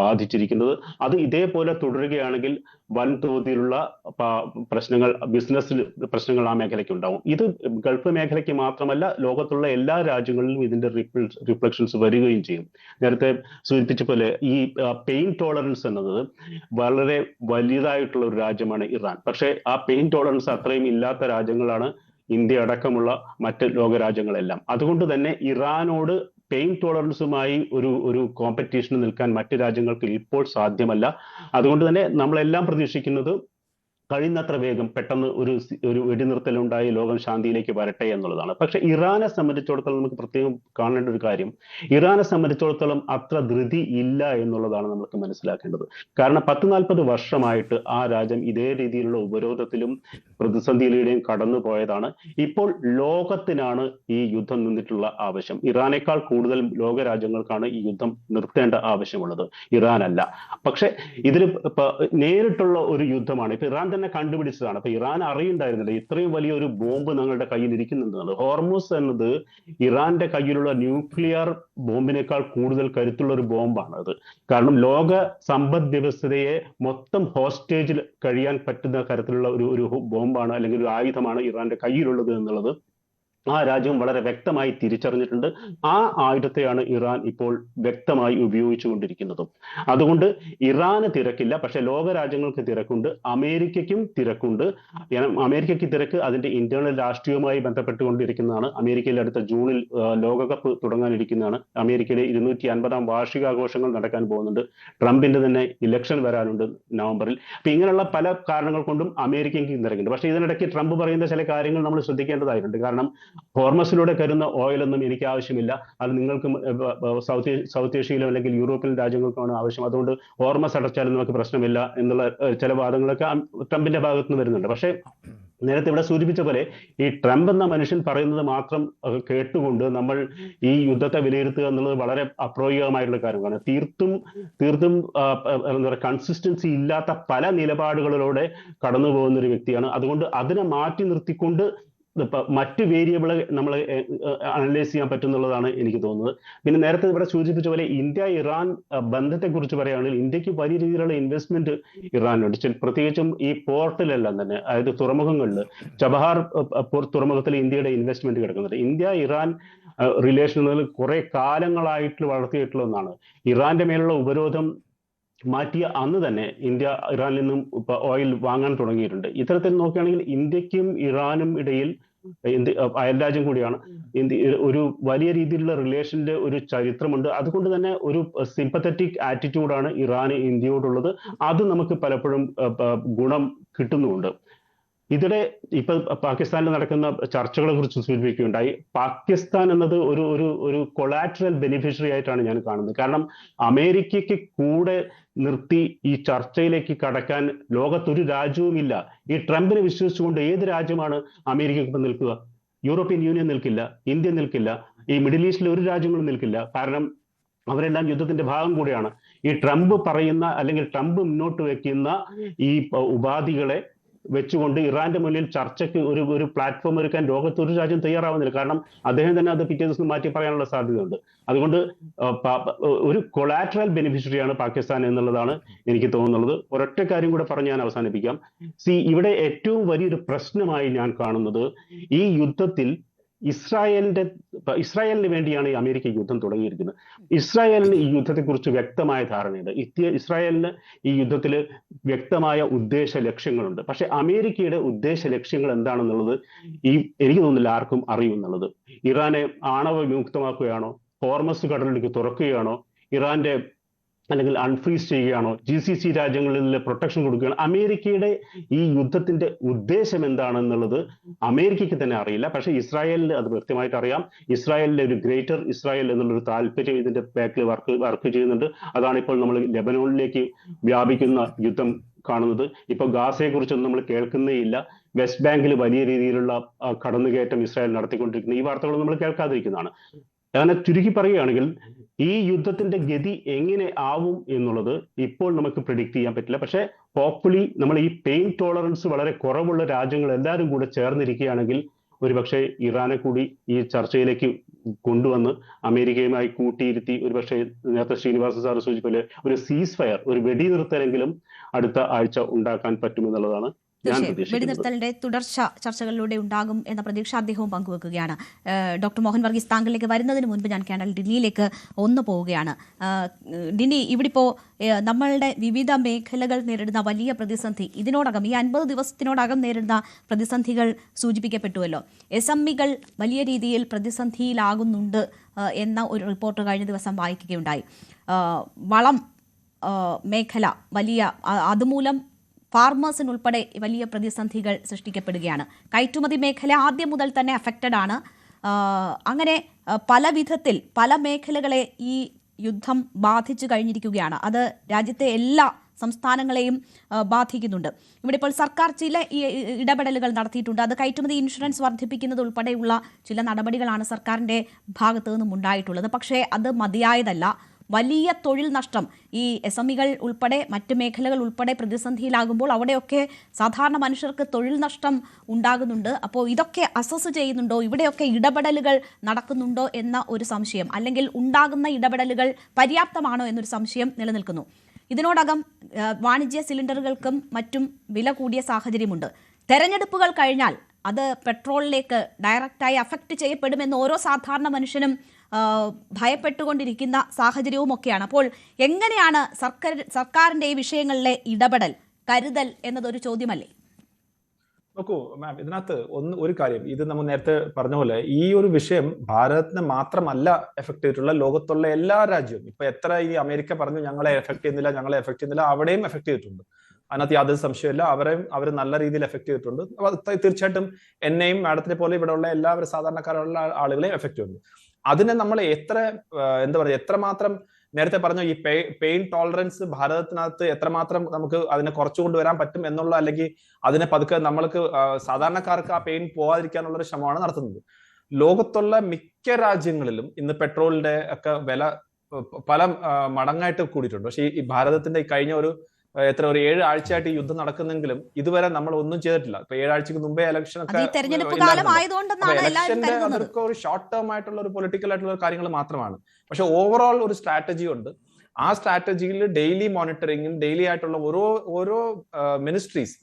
ബാധിച്ചിരിക്കുന്നത്. അത് ഇതേപോലെ തുടരുകയാണെങ്കിൽ വൻതോതിലുള്ള പ്രശ്നങ്ങൾ, ബിസിനസ്സിൽ പ്രശ്നങ്ങൾ ആ മേഖലയ്ക്ക് ഉണ്ടാവും. ഇത് ഗൾഫ് മേഖലയ്ക്ക് മാത്രമല്ല, ലോകത്തുള്ള എല്ലാ രാജ്യങ്ങളിലും ഇതിന്റെ റിഫ്ലക്ഷൻസ് വരികയും ചെയ്യും. നേരത്തെ സൂചിപ്പിച്ച പോലെ ഈ പെയിൻ ടോളറൻസ് എന്നത് വളരെ വലിയതായിട്ടുള്ള ഒരു രാജ്യമാണ് ഇറാൻ. പക്ഷേ ആ പെയിൻ ടോളറൻസ് അത്രയും ഇല്ലാത്ത രാജ്യങ്ങളാണ് ഇന്ത്യ അടക്കമുള്ള മറ്റ് ലോകരാജ്യങ്ങളെല്ലാം. അതുകൊണ്ട് തന്നെ ഇറാനോട് പെയിൻ ടോളറൻസുമായി ഒരു കോമ്പറ്റീഷന് നിൽക്കാൻ മറ്റ് രാജ്യങ്ങൾക്ക് ഇപ്പോൾ സാധ്യമല്ല. അതുകൊണ്ട് തന്നെ നമ്മളെല്ലാം പ്രതീക്ഷിക്കുന്നത് കഴിയുന്നത്ര വേഗം പെട്ടെന്ന് ഒരു വെടിനിർത്തലുണ്ടായി ലോകം ശാന്തിയിലേക്ക് വരട്ടെ എന്നുള്ളതാണ്. പക്ഷെ ഇറാനെ സംബന്ധിച്ചിടത്തോളം നമുക്ക് പ്രത്യേകം കാണേണ്ട ഒരു കാര്യം, ഇറാനെ സംബന്ധിച്ചിടത്തോളം അത്ര ധൃതി ഇല്ല എന്നുള്ളതാണ് നമുക്ക് മനസ്സിലാക്കേണ്ടത്. കാരണം 40-40 വർഷമായിട്ട് ആ രാജ്യം ഇതേ രീതിയിലുള്ള ഉപരോധത്തിലും പ്രതിസന്ധിയിലൂടെയും കടന്നു പോയതാണ്. ഇപ്പോൾ ലോകത്തിനാണ് ഈ യുദ്ധം നിന്നിട്ടുള്ള ആവശ്യം. ഇറാനേക്കാൾ കൂടുതൽ ലോകരാജ്യങ്ങൾക്കാണ് ഈ യുദ്ധം നിർത്തേണ്ട ആവശ്യമുള്ളത്, ഇറാനല്ല. പക്ഷെ ഇതിൽ നേരിട്ടുള്ള ഒരു യുദ്ധമാണ്. ഇപ്പൊ ഇറാൻ തന്നെ കണ്ടുപിടിച്ചതാണ്. അപ്പൊ ഇറാൻ അറിയുണ്ടായിരുന്നില്ല ഇത്രയും വലിയൊരു ബോംബ് ഞങ്ങളുടെ കയ്യിൽ ഇരിക്കുന്നുണ്ട്. ഹോർമുസ് എന്നത് ഇറാന്റെ കയ്യിലുള്ള ന്യൂക്ലിയർ ബോംബിനേക്കാൾ കൂടുതൽ കരുത്തുള്ള ഒരു ബോംബാണ് അത്. കാരണം ലോക സമ്പദ് വ്യവസ്ഥയെ മൊത്തം ഹോസ്റ്റേജിൽ കഴിയാൻ പറ്റുന്ന തരത്തിലുള്ള ഒരു ബോംബാണ്, അല്ലെങ്കിൽ ഒരു ആയുധമാണ് ഇറാന്റെ കയ്യിലുള്ളത് എന്നുള്ളത് ആ രാജ്യം വളരെ വ്യക്തമായി തിരിച്ചറിഞ്ഞിട്ടുണ്ട്. ആ ആയുധത്തെയാണ് ഇറാൻ ഇപ്പോൾ വ്യക്തമായി ഉപയോഗിച്ചുകൊണ്ടിരിക്കുന്നതും. അതുകൊണ്ട് ഇറാന് തിരക്കില്ല, പക്ഷെ ലോകരാജ്യങ്ങൾക്ക് തിരക്കുണ്ട്, അമേരിക്കയ്ക്കും തിരക്കുണ്ട്. അമേരിക്കയ്ക്ക് തിരക്ക് അതിന്റെ ഇന്റേണൽ രാഷ്ട്രീയവുമായി ബന്ധപ്പെട്ടുകൊണ്ടിരിക്കുന്നതാണ്. അമേരിക്കയിൽ അടുത്ത ജൂണിൽ ലോകകപ്പ് തുടങ്ങാനിരിക്കുന്നതാണ്. അമേരിക്കയിലെ 250-ാം വാർഷികാഘോഷങ്ങൾ നടക്കാൻ പോകുന്നുണ്ട്. ട്രംപിന്റെ തന്നെ ഇലക്ഷൻ വരാനുണ്ട് നവംബറിൽ. അപ്പൊ ഇങ്ങനെയുള്ള പല കാരണങ്ങൾ കൊണ്ടും അമേരിക്കയ്ക്ക് തിരക്കുണ്ട്. പക്ഷെ ഇതിനിടയ്ക്ക് ട്രംപ് പറയുന്ന ചില കാര്യങ്ങൾ നമ്മൾ ശ്രദ്ധിക്കേണ്ടതായിട്ടുണ്ട്. കാരണം ഹോർമസിലൂടെ കരുന്ന ഓയിലൊന്നും എനിക്ക് ആവശ്യമില്ല, അത് നിങ്ങൾക്ക് സൗത്ത് ഏഷ്യയിലോ അല്ലെങ്കിൽ യൂറോപ്യൻ രാജ്യങ്ങൾക്കാണ് ആവശ്യം, അതുകൊണ്ട് ഹോർമസ് അടച്ചാലും നമുക്ക് പ്രശ്നമില്ല എന്നുള്ള ചില വാദങ്ങളൊക്കെ ട്രംപിന്റെ ഭാഗത്ത് നിന്ന് വരുന്നുണ്ട്. പക്ഷേ നേരത്തെ ഇവിടെ സൂചിപ്പിച്ച പോലെ ഈ ട്രംപ് എന്ന മനുഷ്യൻ പറയുന്നത് മാത്രം കേട്ടുകൊണ്ട് നമ്മൾ ഈ യുദ്ധത്തെ വിലയിരുത്തുക എന്നുള്ളത് വളരെ അപ്രായോഗികമായിട്ടുള്ള കാര്യമാണ്. തീർത്തും എന്താ പറയുക, കൺസിസ്റ്റൻസി ഇല്ലാത്ത പല നിലപാടുകളിലൂടെ കടന്നു പോകുന്ന ഒരു വ്യക്തിയാണ്. അതുകൊണ്ട് അതിനെ മാറ്റി നിർത്തിക്കൊണ്ട് മറ്റ് വേരിയബിൾ നമ്മൾ അനലൈസ് ചെയ്യാൻ പറ്റുന്നുള്ളതാണ് എനിക്ക് തോന്നുന്നത്. പിന്നെ നേരത്തെ ഇവിടെ സൂചിപ്പിച്ച പോലെ ഇന്ത്യ ഇറാൻ ബന്ധത്തെക്കുറിച്ച് പറയുകയാണെങ്കിൽ ഇന്ത്യക്ക് വലിയ രീതിയിലുള്ള ഇൻവെസ്റ്റ്മെന്റ് ഇറാനുണ്ട്. പ്രത്യേകിച്ചും ഈ പോർട്ടിലെല്ലാം തന്നെ, അതായത് തുറമുഖങ്ങളിൽ, ചബഹാർ തുറമുഖത്തിൽ ഇന്ത്യയുടെ ഇൻവെസ്റ്റ്മെന്റ് കിടക്കുന്നുണ്ട്. ഇന്ത്യ ഇറാൻ റിലേഷനുകൾ കുറെ കാലങ്ങളായിട്ട് വളർത്തിയിട്ടുള്ള ഒന്നാണ്. ഇറാന്റെ മേലുള്ള ഉപരോധം മാറ്റിയ അന്ന് തന്നെ ഇന്ത്യ ഇറാനിൽ നിന്നും ഓയിൽ വാങ്ങാൻ തുടങ്ങിയിട്ടുണ്ട്. ഇത്തരത്തിൽ നോക്കുകയാണെങ്കിൽ ഇന്ത്യക്കും ഇറാനും ഇടയിൽ അയൽരാജ്യം കൂടിയാണ് ഒരു വലിയ രീതിയിലുള്ള റിലേഷന്റെ ഒരു ചരിത്രമുണ്ട്. അതുകൊണ്ട് തന്നെ ഒരു സിമ്പത്തറ്റിക് ആറ്റിറ്റ്യൂഡാണ് ഇറാന് ഇന്ത്യയോടുള്ളത്. അത് നമുക്ക് പലപ്പോഴും ഗുണം കിട്ടുന്നുമുണ്ട്. ഇതിടെ ഇപ്പൊ പാകിസ്ഥാനിൽ നടക്കുന്ന ചർച്ചകളെ കുറിച്ച് സൂചിപ്പിക്കുകയുണ്ടായി. പാകിസ്ഥാൻ എന്നത് ഒരു കൊളാറ്ററൽ ബെനിഫിഷ്യറി ആയിട്ടാണ് ഞാൻ കാണുന്നത്. കാരണം അമേരിക്കയ്ക്ക് കൂടെ നിർത്തി ഈ ചർച്ചയിലേക്ക് കടക്കാൻ ലോകത്തൊരു രാജ്യവുമില്ല. ഈ ട്രംപിനെ വിശ്വസിച്ചുകൊണ്ട് ഏത് രാജ്യമാണ് അമേരിക്കയ്ക്കൊപ്പം നിൽക്കുക? യൂറോപ്യൻ യൂണിയൻ നിൽക്കില്ല, ഇന്ത്യ നിൽക്കില്ല, ഈ മിഡിൽ ഈസ്റ്റിലെ ഒരു രാജ്യങ്ങളും നിൽക്കില്ല. കാരണം അവരെല്ലാം യുദ്ധത്തിന്റെ ഭാഗം കൂടെയാണ്. ഈ ട്രംപ് പറയുന്ന അല്ലെങ്കിൽ ട്രംപ് മുന്നോട്ട് വെക്കുന്ന ഈ ഉപാധികളെ വെച്ചുകൊണ്ട് ഇറാന്റെ മുന്നിൽ ചർച്ചയ്ക്ക് ഒരു പ്ലാറ്റ്ഫോം ഒരുക്കാൻ ലോകത്ത് ഒരു രാജ്യം തയ്യാറാവുന്നില്ല. കാരണം അദ്ദേഹം തന്നെ അത് പിറ്റേ ദിവസം മാറ്റി പറയാനുള്ള സാധ്യതയുണ്ട്. അതുകൊണ്ട് ഒരു കൊളാറ്ററൽ ബെനിഫിഷ്യറിയാണ് പാകിസ്ഥാൻ എന്നുള്ളതാണ് എനിക്ക് തോന്നുന്നത്. ഒരൊറ്റ കാര്യം കൂടെ പറഞ്ഞ് ഞാൻ അവസാനിപ്പിക്കാം. ഇവിടെ ഏറ്റവും വലിയൊരു പ്രശ്നമായി ഞാൻ കാണുന്നത് ഈ യുദ്ധത്തിൽ ഇസ്രായേലിന് വേണ്ടിയാണ് ഈ അമേരിക്ക യുദ്ധം തുടങ്ങിയിരിക്കുന്നത്. ഇസ്രായേലിന് ഈ യുദ്ധത്തെക്കുറിച്ച് വ്യക്തമായ ധാരണയുണ്ട്. ഇസ്രായേലിന് ഈ യുദ്ധത്തിൽ വ്യക്തമായ ഉദ്ദേശ ലക്ഷ്യങ്ങളുണ്ട്. പക്ഷെ അമേരിക്കയുടെ ഉദ്ദേശ ലക്ഷ്യങ്ങൾ എന്താണെന്നുള്ളത് എനിക്ക് തോന്നുന്നില്ല ആർക്കും അറിയുമെന്നുള്ളത്. ഇറാനെ ആണവ വിമുക്തമാക്കുകയാണോ, ഹോർമസ് കടലിലേക്ക് തുറക്കുകയാണോ, ഇറാന്റെ അല്ലെങ്കിൽ അൺഫ്രീസ് ചെയ്യുകയാണോ, GCC രാജ്യങ്ങളിൽ പ്രൊട്ടക്ഷൻ കൊടുക്കുകയാണ്? അമേരിക്കയുടെ ഈ യുദ്ധത്തിന്റെ ഉദ്ദേശം എന്താണെന്നുള്ളത് അമേരിക്കയ്ക്ക് തന്നെ അറിയില്ല. പക്ഷേ ഇസ്രായേലിന് അത് വ്യക്തമായിട്ട് അറിയാം. ഇസ്രായേലിന്റെ ഒരു ഗ്രേറ്റർ ഇസ്രായേൽ എന്നുള്ളൊരു താല്പര്യം ഇതിന്റെ ബാക്കിൽ വർക്ക് ചെയ്യുന്നുണ്ട്. അതാണ് ഇപ്പോൾ നമ്മൾ ലെബനോണിലേക്ക് വ്യാപിക്കുന്ന യുദ്ധം കാണുന്നത്. ഇപ്പൊ ഗാസയെ കുറിച്ചൊന്നും നമ്മൾ കേൾക്കുന്നേ ഇല്ല. വെസ്റ്റ് ബാങ്കിൽ വലിയ രീതിയിലുള്ള കടന്നുകയറ്റം ഇസ്രായേൽ നടത്തിക്കൊണ്ടിരിക്കുന്ന ഈ വാർത്തകൾ നമ്മൾ കേൾക്കാതിരിക്കുന്നതാണ്. അങ്ങനെ ചുരുക്കി പറയുകയാണെങ്കിൽ ഈ യുദ്ധത്തിന്റെ ഗതി എങ്ങനെ ആവും എന്നുള്ളത് ഇപ്പോൾ നമുക്ക് പ്രിഡിക്റ്റ് ചെയ്യാൻ പറ്റില്ല. പക്ഷെ ഹോപ്പ്ഫുള്ളി നമ്മൾ ഈ പെയിൻ ടോളറൻസ് വളരെ കുറവുള്ള രാജ്യങ്ങൾ എല്ലാവരും കൂടെ ചേർന്നിരിക്കുകയാണെങ്കിൽ ഒരുപക്ഷെ ഇറാനെ കൂടി ഈ ചർച്ചയിലേക്ക് കൊണ്ടുവന്ന് അമേരിക്കയുമായി കൂട്ടിയിരുത്തി ഒരുപക്ഷെ നേരത്തെ ശ്രീനിവാസ സാർ സൂചിപ്പിച്ച ഒരു സീസ് ഫയർ, ഒരു വെടിനിർത്തലെങ്കിലും അടുത്ത ആഴ്ച ഉണ്ടാക്കാൻ പറ്റുമെന്നുള്ളതാണ് വെടിനിർത്തലിന്റെ തുടർച്ച ചർച്ചകളിലൂടെ ഉണ്ടാകും എന്ന പ്രതീക്ഷ അദ്ദേഹവും പങ്കുവെക്കുകയാണ്. ഡോക്ടർ മോഹൻ വർഗീസ്, താങ്കളിലേക്ക് വരുന്നതിന് മുൻപ് ഞാൻ കേണൽ ഡിന്നിയിലേക്ക് ഒന്ന് പോവുകയാണ്. ഡിന്നി, ഇവിടിപ്പോൾ നമ്മളുടെ വിവിധ മേഖലകൾ നേരിടുന്ന വലിയ പ്രതിസന്ധി, ഇതിനോടകം ഈ 50 ദിവസത്തിനോടകം നേരിടുന്ന പ്രതിസന്ധികൾ സൂചിപ്പിക്കപ്പെട്ടുവല്ലോ. SMEകൾ വലിയ രീതിയിൽ പ്രതിസന്ധിയിലാകുന്നുണ്ട് എന്ന ഒരു റിപ്പോർട്ട് കഴിഞ്ഞ ദിവസം വായിക്കുകയുണ്ടായി. വളം മേഖല വലിയ, അതുമൂലം ഫാർമേഴ്സിനുൾപ്പെടെ വലിയ പ്രതിസന്ധികൾ സൃഷ്ടിക്കപ്പെടുകയാണ്. കയറ്റുമതി മേഖല ആദ്യം മുതൽ തന്നെ അഫക്റ്റഡ് ആണ്. അങ്ങനെ പല വിധത്തിൽ പല മേഖലകളെ ഈ യുദ്ധം ബാധിച്ചു കഴിഞ്ഞിരിക്കുകയാണ്. അത് രാജ്യത്തെ എല്ലാ സംസ്ഥാനങ്ങളെയും ബാധിക്കുന്നുണ്ട്. ഇവിടെ ഇപ്പോൾ സർക്കാർ ചില ഇടപെടലുകൾ നടത്തിയിട്ടുണ്ട്. അത് കയറ്റുമതി ഇൻഷുറൻസ് വർദ്ധിപ്പിക്കുന്നത് ഉൾപ്പെടെയുള്ള ചില നടപടികളാണ് സർക്കാരിൻ്റെ ഭാഗത്തു നിന്നും ഉണ്ടായിട്ടുള്ളത്. പക്ഷേ അത് മതിയായതല്ല. വലിയ തൊഴിൽ നഷ്ടം, ഈ SMEകൾ ഉൾപ്പെടെ മറ്റ് മേഖലകൾ ഉൾപ്പെടെ പ്രതിസന്ധിയിലാകുമ്പോൾ അവിടെയൊക്കെ സാധാരണ മനുഷ്യർക്ക് തൊഴിൽ നഷ്ടം ഉണ്ടാകുന്നുണ്ട്. അപ്പോൾ ഇതൊക്കെ അസസ് ചെയ്യുന്നുണ്ടോ, ഇവിടെയൊക്കെ ഇടപെടലുകൾ നടക്കുന്നുണ്ടോ എന്ന ഒരു സംശയം, അല്ലെങ്കിൽ ഉണ്ടാകുന്ന ഇടപെടലുകൾ പര്യാപ്തമാണോ എന്നൊരു സംശയം നിലനിൽക്കുന്നു. ഇതിനോടകം വാണിജ്യ സിലിണ്ടറുകൾക്കും മറ്റും വില കൂടിയ സാഹചര്യമുണ്ട്. തെരഞ്ഞെടുപ്പുകൾ കഴിഞ്ഞാൽ അത് പെട്രോളിലേക്ക് ഡയറക്റ്റായി അഫക്റ്റ് ചെയ്യപ്പെടുമെന്ന് ഓരോ സാധാരണ മനുഷ്യനും ഭയപ്പെട്ടുകൊണ്ടിരിക്കുന്ന സാഹചര്യവും ഒക്കെയാണ്. അപ്പോൾ എങ്ങനെയാണ് സർക്കാരിന്റെ ഈ വിഷയങ്ങളിലെ ഇടപെടൽ, കരുതൽ എന്നതൊരു ചോദ്യമല്ലേ? നോക്കൂ മാം, ഇതിനകത്ത് ഒരു കാര്യം, ഇത് നമ്മൾ നേരത്തെ പറഞ്ഞ പോലെ ഈ ഒരു വിഷയം ഭാരതത്തിനെ മാത്രമല്ല എഫക്ട് ചെയ്തിട്ടുള്ള, ലോകത്തുള്ള എല്ലാ രാജ്യവും. ഇപ്പൊ എത്ര ഈ അമേരിക്ക പറഞ്ഞു ഞങ്ങളെ എഫക്ട് ചെയ്യുന്നില്ല, അവിടെയും എഫക്ട് ചെയ്തിട്ടുണ്ട്. അതിനകത്ത് യാതൊരു സംശയമില്ല. അവർ നല്ല രീതിയിൽ എഫക്ട് ചെയ്തിട്ടുണ്ട്. തീർച്ചയായിട്ടും എന്നെയും മാഡത്തിനെ പോലെ ഇവിടെയുള്ള എല്ലാവരും സാധാരണക്കാരുള്ള ആളുകളെയും എഫക്ട് ചെയ്യുന്നുണ്ട്. അതിനെ നമ്മൾ എത്രമാത്രം നേരത്തെ പറഞ്ഞു ഈ പെയിൻ ടോളറൻസ് ഭാരതത്തിനകത്ത് എത്രമാത്രം നമുക്ക് അതിനെ കുറച്ചു കൊണ്ടുവരാൻ പറ്റും എന്നുള്ള, അല്ലെങ്കിൽ അതിനെ പതുക്കെ നമ്മൾക്ക് സാധാരണക്കാർക്ക് ആ പെയിൻ പോകാതിരിക്കാനുള്ള ഒരു ശ്രമമാണ് നടത്തുന്നത്. ലോകത്തുള്ള മിക്ക രാജ്യങ്ങളിലും ഇന്ന് പെട്രോളിന്റെ ഒക്കെ വില പല മടങ്ങായിട്ട് കൂടിയിട്ടുണ്ട്. പക്ഷേ ഈ ഭാരതത്തിന്റെ കഴിഞ്ഞ ഒരു ഒരു 7 ആഴ്ചയായിട്ട് ഈ യുദ്ധം നടക്കുന്നെങ്കിലും ഇതുവരെ നമ്മൾ ഒന്നും ചെയ്തിട്ടില്ല. ഇപ്പൊ 7 ആഴ്ചക്ക് മുമ്പേ ഇലക്ഷൻ ഒക്കെ ഇലക്ഷന്റെ അതൊക്കെ ഒരു ഷോർട്ട് ടേം ആയിട്ടുള്ള ഒരു പൊളിറ്റിക്കൽ ആയിട്ടുള്ള കാര്യങ്ങൾ മാത്രമാണ്. പക്ഷെ ഓവറോൾ ഒരു സ്ട്രാറ്റജി ഉണ്ട്. ആ സ്ട്രാറ്റജിയിൽ ഡെയിലി മോണിറ്ററിങ്ങും ഡെയിലി ആയിട്ടുള്ള ഓരോ മിനിസ്ട്രീസ്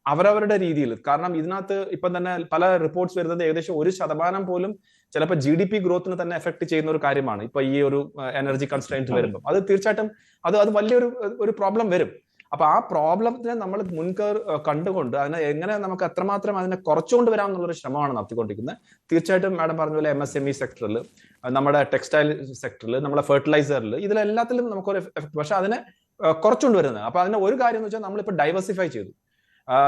അവരവരുടെ രീതിയിൽ, കാരണം ഇതിനകത്ത് ഇപ്പം തന്നെ പല റിപ്പോർട്ട്സ് വരുന്നത് ഏകദേശം 1% പോലും ചിലപ്പോൾ GDP ഗ്രോത്തിന് തന്നെ എഫക്ട് ചെയ്യുന്ന ഒരു കാര്യമാണ്. ഇപ്പൊ ഈ ഒരു എനർജി കൺസ്ട്രെയിന്റ് വരുമ്പോൾ അത് തീർച്ചയായിട്ടും അത് വലിയൊരു പ്രോബ്ലം വരും. അപ്പൊ ആ പ്രോബ്ലത്തിനെ നമ്മൾ കണ്ടുകൊണ്ട് അതിനെ എങ്ങനെ നമുക്ക് എത്രമാത്രം അതിനെ കുറച്ചുകൊണ്ട് വരാം എന്നുള്ളൊരു ശ്രമമാണ് നടത്തിക്കൊണ്ടിരിക്കുന്നത്. തീർച്ചയായിട്ടും മാഡം പറഞ്ഞ പോലെ MSME സെക്ടറിൽ, നമ്മുടെ ടെക്സ്റ്റൈൽ സെക്ടറിൽ, നമ്മുടെ ഫെർട്ടിലൈസറിൽ, ഇതിലെല്ലാത്തിലും നമുക്കൊരു എഫക്ട്, പക്ഷെ അതിനെ കുറച്ചുകൊണ്ട് വരുന്നത്. അപ്പൊ അതിന്റെ ഒരു കാര്യം എന്ന് വെച്ചാൽ നമ്മളിപ്പോൾ ഡൈവേഴ്സിഫൈ ചെയ്തു.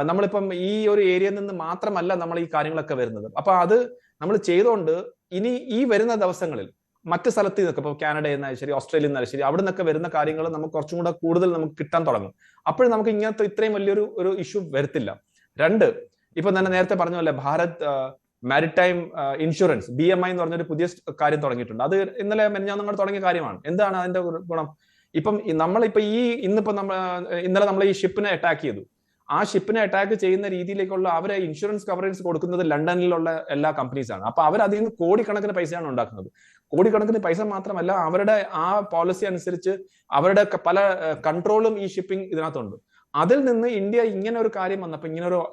നമ്മളിപ്പം ഈ ഒരു ഏരിയയിൽ നിന്ന് മാത്രമല്ല നമ്മൾ ഈ കാര്യങ്ങളൊക്കെ വരുന്നത്. അപ്പൊ അത് നമ്മൾ ചെയ്തുകൊണ്ട് ഇനി ഈ വരുന്ന ദിവസങ്ങളിൽ മറ്റ് സ്ഥലത്ത് നിന്നൊക്കെ, ഇപ്പോൾ കാനഡയിൽ നിന്നാലും ശരി, ഓസ്ട്രേലിയയിൽ നിന്നാലും ശരി, അവിടെ നിന്നൊക്കെ വരുന്ന കാര്യങ്ങൾ നമുക്ക് കുറച്ചും കൂടെ കൂടുതൽ നമുക്ക് കിട്ടാൻ തുടങ്ങും. അപ്പോഴും നമുക്ക് ഇങ്ങനത്തെ ഇത്രയും വലിയൊരു ഇഷ്യൂ വരത്തില്ല. 2, ഇപ്പൊ തന്നെ നേരത്തെ പറഞ്ഞ പോലെ ഭാരത് മാരിടൈം ഇൻഷുറൻസ് BMI എന്ന് പറഞ്ഞൊരു പുതിയ കാര്യം തുടങ്ങിയിട്ടുണ്ട്. അത് ഇന്നലെ മെനഞ്ഞാന്ന് തുടങ്ങിയ കാര്യമാണ്. എന്താണ് അതിന്റെ ഗുണം? ഇപ്പം നമ്മളിപ്പോ ഇന്നലെ നമ്മൾ ഈ ഷിപ്പിനെ അറ്റാക്ക് ചെയ്തു. ആ ഷിപ്പിനെ അറ്റാക്ക് ചെയ്യുന്ന രീതിയിലേക്കുള്ള അവരെ ഇൻഷുറൻസ് കവറേജ് കൊടുക്കുന്നത് ലണ്ടനിലുള്ള എല്ലാ കമ്പനീസാണ്. അപ്പൊ അവർ അതിൽ നിന്ന് കോടിക്കണക്കിന് പൈസയാണ് ഉണ്ടാക്കുന്നത്. കോടിക്കണക്കിന് പൈസ മാത്രമല്ല, അവരുടെ ആ പോളിസി അനുസരിച്ച് അവരുടെ പല കൺട്രോളും ഈ ഷിപ്പിംഗ് ഇതിനകത്തുണ്ട്. അതിൽ നിന്ന് ഇന്ത്യ ഇങ്ങനെ ഒരു കാര്യം വന്നപ്പോൾ,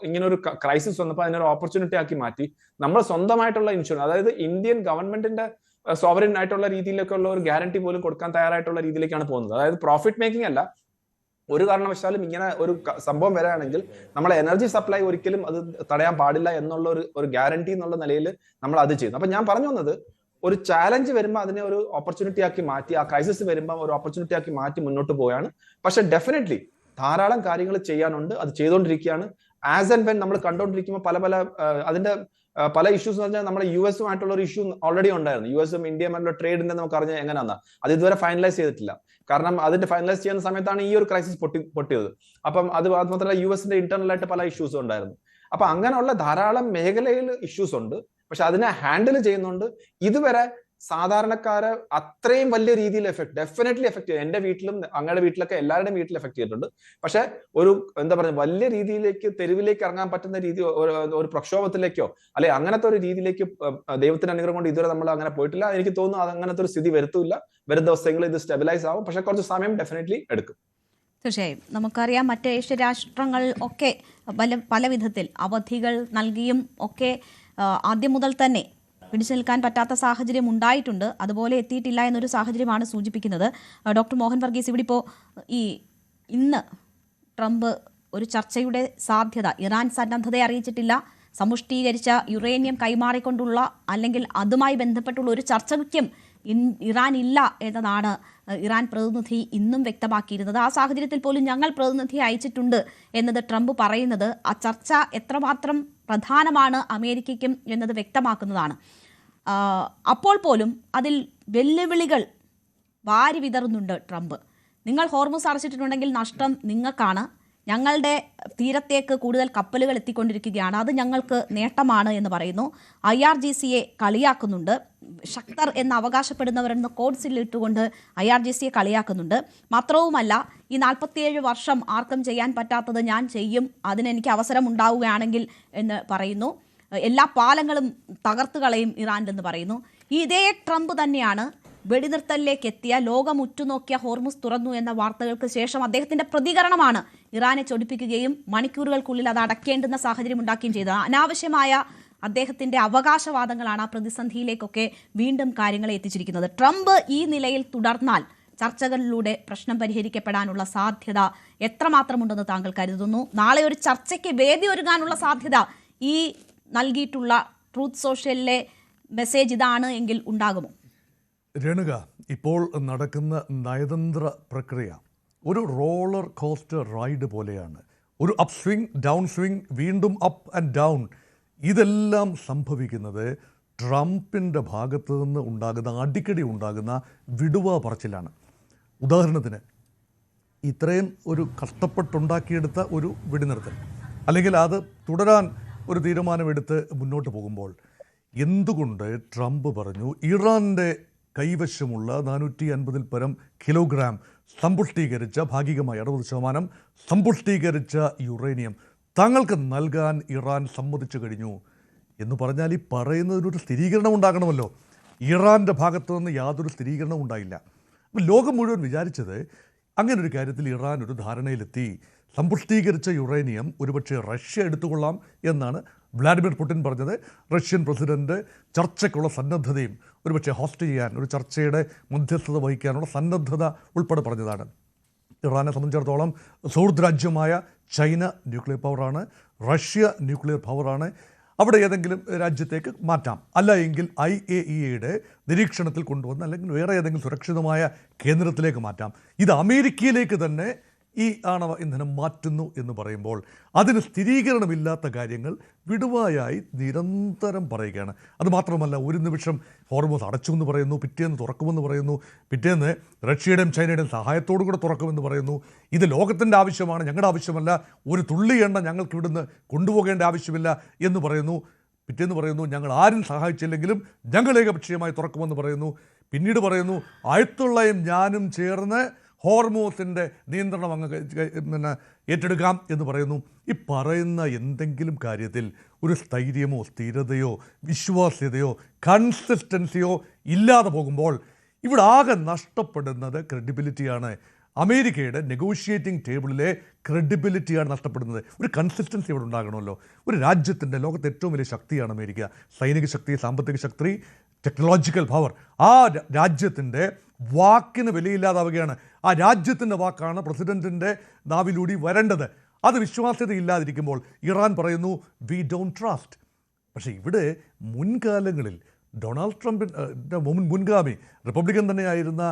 ഇങ്ങനൊരു ക്രൈസിസ് വന്നപ്പോൾ അതിനൊരു ഓപ്പർച്യൂണിറ്റി ആക്കി മാറ്റി നമ്മൾ സ്വന്തമായിട്ടുള്ള ഇൻഷുറൻസ്, അതായത് ഇന്ത്യൻ ഗവൺമെന്റിന്റെ സോവറിൻ ആയിട്ടുള്ള രീതിയിലേക്കുള്ള ഒരു ഗ്യാരണ്ടി പോലും കൊടുക്കാൻ തയ്യാറായിട്ടുള്ള രീതിയിലേക്കാണ് പോകുന്നത്. അതായത് പ്രോഫിറ്റ് മേക്കിംഗ് അല്ല, ഒരു കാരണവശാലും ഇങ്ങനെ ഒരു സംഭവം വരികയാണെങ്കിൽ നമ്മളെ എനർജി സപ്ലൈ ഒരിക്കലും അത് തടയാൻ പാടില്ല എന്നുള്ള ഒരു ഗ്യാരണ്ടി എന്നുള്ള നിലയിൽ നമ്മൾ അത് ചെയ്യുന്നു. അപ്പൊ ഞാൻ പറഞ്ഞു വന്നത്, ഒരു ചാലഞ്ച് വരുമ്പോൾ അതിനെ ഒരു ഓപ്പർച്യൂണിറ്റി ആക്കി മാറ്റി, ആ ക്രൈസിസ് വരുമ്പോൾ ഒരു ഓപ്പർച്യൂണിറ്റി ആക്കി മാറ്റി മുന്നോട്ട് പോവുകയാണ്. പക്ഷെ ഡെഫിനറ്റ്ലി ധാരാളം കാര്യങ്ങൾ ചെയ്യാനുണ്ട്, അത് ചെയ്തുകൊണ്ടിരിക്കുകയാണ്. ആസ് ആൻഡ് വെൻ നമ്മൾ കണ്ടുകൊണ്ടിരിക്കുമ്പോൾ അതിന്റെ പല ഇഷ്യൂസ് എന്ന് പറഞ്ഞാൽ നമ്മുടെ US-ഉമായിട്ടുള്ള ഒരു ഇഷ്യൂ ഓൾറെഡി ഉണ്ടായിരുന്നു. US-ഉം ഇന്ത്യയുമായിട്ടുള്ള ട്രേഡിന്റെ നമുക്ക് അറിഞ്ഞാൽ എങ്ങനെയാണെന്ന് അത് ഇതുവരെ ഫൈനലൈസ് ചെയ്തിട്ടില്ല. കാരണം അതിന്റെ ഫൈനലൈസ് ചെയ്യുന്ന സമയത്താണ് ഈ ഒരു ക്രൈസിസ് പൊട്ടിയത്. അപ്പം അത് മാത്രമല്ല US-ന്റെ ഇന്റർണൽ ആയിട്ട് പല ഇഷ്യൂസും ഉണ്ടായിരുന്നു. അപ്പൊ അങ്ങനെയുള്ള ധാരാളം മേഖലയിൽ ഇഷ്യൂസ് ഉണ്ട്. പക്ഷെ അതിനെ ഹാൻഡിൽ ചെയ്യുന്നുണ്ട്. ഇതുവരെ സാധാരണക്കാരെ അത്രയും വലിയ രീതിയിൽ ഡെഫിനറ്റ്ലി എഫക്ട് ചെയ്യും. എന്റെ വീട്ടിലും അങ്ങയുടെ വീട്ടിലൊക്കെ എല്ലാവരുടെയും വീട്ടിൽ എഫക്ട് ചെയ്തിട്ടുണ്ട്. പക്ഷെ വലിയ രീതിയിലേക്ക് തെരുവിലേക്ക് ഇറങ്ങാൻ പറ്റുന്ന രീതി, ഒരു പ്രക്ഷോഭത്തിലേക്കോ അല്ലെ അങ്ങനത്തെ ഒരു രീതിയിലേക്ക് ദൈവത്തിന്റെ അനുഗ്രഹം കൊണ്ട് ഇതുവരെ നമ്മൾ അങ്ങനെ പോയിട്ടില്ല. എനിക്ക് തോന്നുന്നു അത് അങ്ങനത്തെ ഒരു സ്ഥിതി വരുത്തില്ല. വരും ദിവസങ്ങളിൽ ഇത് സ്റ്റെബിലൈസ് ആവും. പക്ഷെ കുറച്ച് സമയം ഡെഫിനറ്റ്ലി എടുക്കും. തീർച്ചയായും നമുക്കറിയാം, മറ്റ് ഏഷ്യ രാഷ്ട്രങ്ങൾ ഒക്കെ പല വിധത്തിൽ അവധികൾ നൽകിയും ഒക്കെ ആദ്യം മുതൽ തന്നെ പിടിച്ചു നിൽക്കാൻ പറ്റാത്ത സാഹചര്യം ഉണ്ടായിട്ടുണ്ട്. അതുപോലെ എത്തിയിട്ടില്ല എന്നൊരു സാഹചര്യമാണ് സൂചിപ്പിക്കുന്നത്. ഡോക്ടർ മോഹൻ വർഗീസ്, ഇവിടെ ഇപ്പോൾ ഇന്ന് ട്രംപ് ഒരു ചർച്ചയുടെ സാധ്യത, ഇറാൻ സന്നദ്ധതയെ അറിയിച്ചിട്ടില്ല, സമുഷ്ടീകരിച്ച യുറേനിയം കൈമാറിക്കൊണ്ടുള്ള അല്ലെങ്കിൽ അതുമായി ബന്ധപ്പെട്ടുള്ള ഒരു ചർച്ചയ്ക്കും ഇറാൻ ഇല്ല എന്നതാണ് ഇറാൻ പ്രതിനിധി ഇന്നും വ്യക്തമാക്കിയിരുന്നത്. ആ സാഹചര്യത്തിൽ പോലും ഞങ്ങൾ പ്രതിനിധിയെ അയച്ചിട്ടുണ്ട് എന്നത് ട്രംപ് പറയുന്നത് ആ ചർച്ച എത്രമാത്രം പ്രധാനമാണ് അമേരിക്കയ്ക്കും എന്നത് വ്യക്തമാക്കുന്നതാണ്. അപ്പോൾ പോലും അതിൽ വെല്ലുവിളികൾ വാരി വിതറുന്നുണ്ട് ട്രംപ്. നിങ്ങൾ ഹോർമുസ് അടച്ചിട്ടുണ്ടെങ്കിൽ നഷ്ടം നിങ്ങൾക്കാണ്, ഞങ്ങളുടെ തീരത്തേക്ക് കൂടുതൽ കപ്പലുകൾ എത്തിക്കൊണ്ടിരിക്കുകയാണ്, അത് ഞങ്ങൾക്ക് നേട്ടമാണ് എന്ന് പറയുന്നു. IRGCയെ കളിയാക്കുന്നുണ്ട്. ശക്തർ എന്ന് അവകാശപ്പെടുന്നവരെന്ന് കോഡ്സിൽ ഇട്ടുകൊണ്ട് IRGCയെ കളിയാക്കുന്നുണ്ട്. മാത്രവുമല്ല, ഈ 47 വർഷം ആർക്കും ചെയ്യാൻ പറ്റാത്തത് ഞാൻ ചെയ്യും, അതിനെനിക്ക് അവസരം ഉണ്ടാവുകയാണെങ്കിൽ എന്ന് പറയുന്നു. എല്ലാ പാലങ്ങളും തകർത്ത് കളയും ഇറാനിലെന്ന് പറയുന്നു. ഇതേ ട്രംപ് തന്നെയാണ് വെടിനിർത്തലിലേക്ക് എത്തിയ, ലോകം ഉറ്റുനോക്കിയ ഹോർമുസ് തുറന്നു എന്ന വാർത്തകൾക്ക് ശേഷം അദ്ദേഹത്തിന്റെ പ്രതികരണമാണ് ഇറാനെ ചൊടിപ്പിക്കുകയും മണിക്കൂറുകൾക്കുള്ളിൽ അത് അടയ്ക്കേണ്ടുന്ന സാഹചര്യം ഉണ്ടാക്കുകയും ചെയ്തത്. അനാവശ്യമായ അദ്ദേഹത്തിന്റെ അവകാശവാദങ്ങളാണ് ആ പ്രതിസന്ധിയിലേക്കൊക്കെ വീണ്ടും കാര്യങ്ങളെ എത്തിച്ചിരിക്കുന്നത്. ട്രംപ് ഈ നിലയിൽ തുടർന്നാൽ ചർച്ചകളിലൂടെ പ്രശ്നം പരിഹരിക്കപ്പെടാനുള്ള സാധ്യത എത്രമാത്രമുണ്ടെന്ന് താങ്കൾ കരുതുന്നു? നാളെ ഒരു ചർച്ചയ്ക്ക് വേദി ഒരുങ്ങാനുള്ള സാധ്യത ഈ നൽകിയിട്ടുള്ള ട്രൂത്ത് സോഷ്യലിലെ മെസ്സേജ് ഇതാണ് എങ്കിൽ ഉണ്ടാകുമോ? രേണുക, ഇപ്പോൾ നടക്കുന്ന നയതന്ത്ര പ്രക്രിയ ഒരു റോളർ കോസ്റ്റർ റൈഡ് പോലെയാണ്. ഒരു അപ്പ് സ്വിങ്, ഡൗൺ സ്വിങ്, വീണ്ടും അപ്പ് ആൻഡ് ഡൗൺ. ഇതെല്ലാം സംഭവിക്കുന്നത് ട്രംപിൻ്റെ ഭാഗത്തു നിന്ന് അടിക്കടി ഉണ്ടാകുന്ന വിടുവ പറച്ചിലാണ്. ഉദാഹരണത്തിന്, ഇത്രയും ഒരു കഷ്ടപ്പെട്ടുണ്ടാക്കിയെടുത്ത ഒരു വെടിനിർത്തൽ, അല്ലെങ്കിൽ അത് തുടരാൻ ഒരു തീരുമാനമെടുത്ത് മുന്നോട്ട് പോകുമ്പോൾ എന്തുകൊണ്ട് ട്രംപ് പറഞ്ഞു ഇറാൻ്റെ കൈവശമുള്ള 450 പരം കിലോഗ്രാം സമ്പുഷ്ടീകരിച്ച ഭാഗികമായി 60% സമ്പുഷ്ടീകരിച്ച യുറേനിയം തങ്ങൾക്ക് നൽകാൻ ഇറാൻ സമ്മതിച്ചു കഴിഞ്ഞു എന്ന് പറഞ്ഞാൽ ഈ പറയുന്നതിനൊരു സ്ഥിരീകരണം ഉണ്ടാകണമല്ലോ. ഇറാൻ്റെ ഭാഗത്തു നിന്ന് യാതൊരു സ്ഥിരീകരണവും ഉണ്ടായില്ല. അപ്പം ലോകം മുഴുവൻ വിചാരിച്ചത് അങ്ങനൊരു കാര്യത്തിൽ ഇറാൻ ഒരു ധാരണയിലെത്തി. സമ്പുഷ്ടീകരിച്ച യുറേനിയം ഒരുപക്ഷെ റഷ്യ എടുത്തുകൊള്ളാം എന്നാണ് വ്ളാഡിമിർ പുടിൻ പറഞ്ഞത്. റഷ്യൻ പ്രസിഡന്റ് ചർച്ചയ്ക്കുള്ള സന്നദ്ധതയും ഒരുപക്ഷെ ഹോസ്റ്റ് ചെയ്യാൻ, ഒരു ചർച്ചയുടെ മധ്യസ്ഥത വഹിക്കാനുള്ള സന്നദ്ധത ഉൾപ്പെടെ പറഞ്ഞതാണ്. ഇറാനെ സംബന്ധിച്ചിടത്തോളം സുഹൃത്ത് രാജ്യമായ ചൈന ന്യൂക്ലിയർ പവറാണ്, റഷ്യ ന്യൂക്ലിയർ പവറാണ്. അവിടെ ഏതെങ്കിലും രാജ്യത്തേക്ക് മാറ്റാം, അല്ല എങ്കിൽ IAEAയുടെ നിരീക്ഷണത്തിൽ കൊണ്ടുവന്ന് അല്ലെങ്കിൽ വേറെ ഏതെങ്കിലും സുരക്ഷിതമായ കേന്ദ്രത്തിലേക്ക് മാറ്റാം. ഇത് അമേരിക്കയിലേക്ക് തന്നെ ഈ ആണവ ഇന്ധനം മാറ്റുന്നു എന്ന് പറയുമ്പോൾ അതിന് സ്ഥിരീകരണമില്ലാത്ത കാര്യങ്ങൾ വിടുവായായി നിരന്തരം പറയുകയാണ്. അതുമാത്രമല്ല, ഒരു നിമിഷം ഹോർമോസ് അടച്ചു എന്ന് പറയുന്നു, പിറ്റേന്ന് തുറക്കുമെന്ന് പറയുന്നു, പിറ്റേന്ന് റഷ്യയുടെയും ചൈനയുടെയും സഹായത്തോടു കൂടെ തുറക്കുമെന്ന് പറയുന്നു. ഇത് ലോകത്തിൻ്റെ ആവശ്യമാണ്, ഞങ്ങളുടെ ആവശ്യമല്ല, ഒരു തുള്ളി എണ്ണ ഞങ്ങൾക്ക് ഇവിടുന്ന് കൊണ്ടുപോകേണ്ട ആവശ്യമില്ല എന്ന് പറയുന്നു. പിറ്റേന്ന് പറയുന്നു ഞങ്ങൾ ആരും സഹായിച്ചില്ലെങ്കിലും ഞങ്ങൾ ഏകപക്ഷീയമായി തുറക്കുമെന്ന് പറയുന്നു. പിന്നീട് പറയുന്നു ആയത്തുള്ളയും ഞാനും ചേർന്ന് ഹോർമോസിൻ്റെ നിയന്ത്രണം അങ്ങ് ഏറ്റെടുക്കാം എന്ന് പറയുന്നു. ഈ പറയുന്ന എന്തെങ്കിലും കാര്യത്തിൽ ഒരു സ്ഥൈര്യമോ സ്ഥിരതയോ വിശ്വാസ്യതയോ കൺസിസ്റ്റൻസിയോ ഇല്ലാതെ പോകുമ്പോൾ ഇവിടെ ആകെ നഷ്ടപ്പെടുന്നത് ക്രെഡിബിലിറ്റിയാണ്. അമേരിക്കയുടെ നെഗോഷിയേറ്റിംഗ് ടേബിളിലെ ക്രെഡിബിലിറ്റിയാണ് നഷ്ടപ്പെടുന്നത്. ഒരു കൺസിസ്റ്റൻസി ഇവിടെ ഉണ്ടാകണമല്ലോ. ഒരു രാജ്യത്തിൻ്റെ ലോകത്തെ ഏറ്റവും വലിയ ശക്തിയാണ് അമേരിക്ക. സൈനിക ശക്തി, സാമ്പത്തിക ശക്തി, ടെക്നോളജിക്കൽ പവർ. ആ രാജ്യത്തിൻ്റെ വാക്കിന് വിലയില്ലാതാവുകയാണ്. ആ രാജ്യത്തിൻ്റെ വാക്കാണ് പ്രസിഡൻറ്റിൻ്റെ നാവിലൂടെ വരേണ്ടത്. അത് വിശ്വാസ്യത ഇല്ലാതിരിക്കുമ്പോൾ ഇറാൻ പറയുന്നു വി ഡോണ്ട് ട്രസ്റ്റ്. പക്ഷേ ഇവിടെ മുൻകാലങ്ങളിൽ ഡൊണാൾഡ് ട്രംപിൻ്റെ മുൻഗാമി റിപ്പബ്ലിക്കൻ തന്നെയായിരുന്ന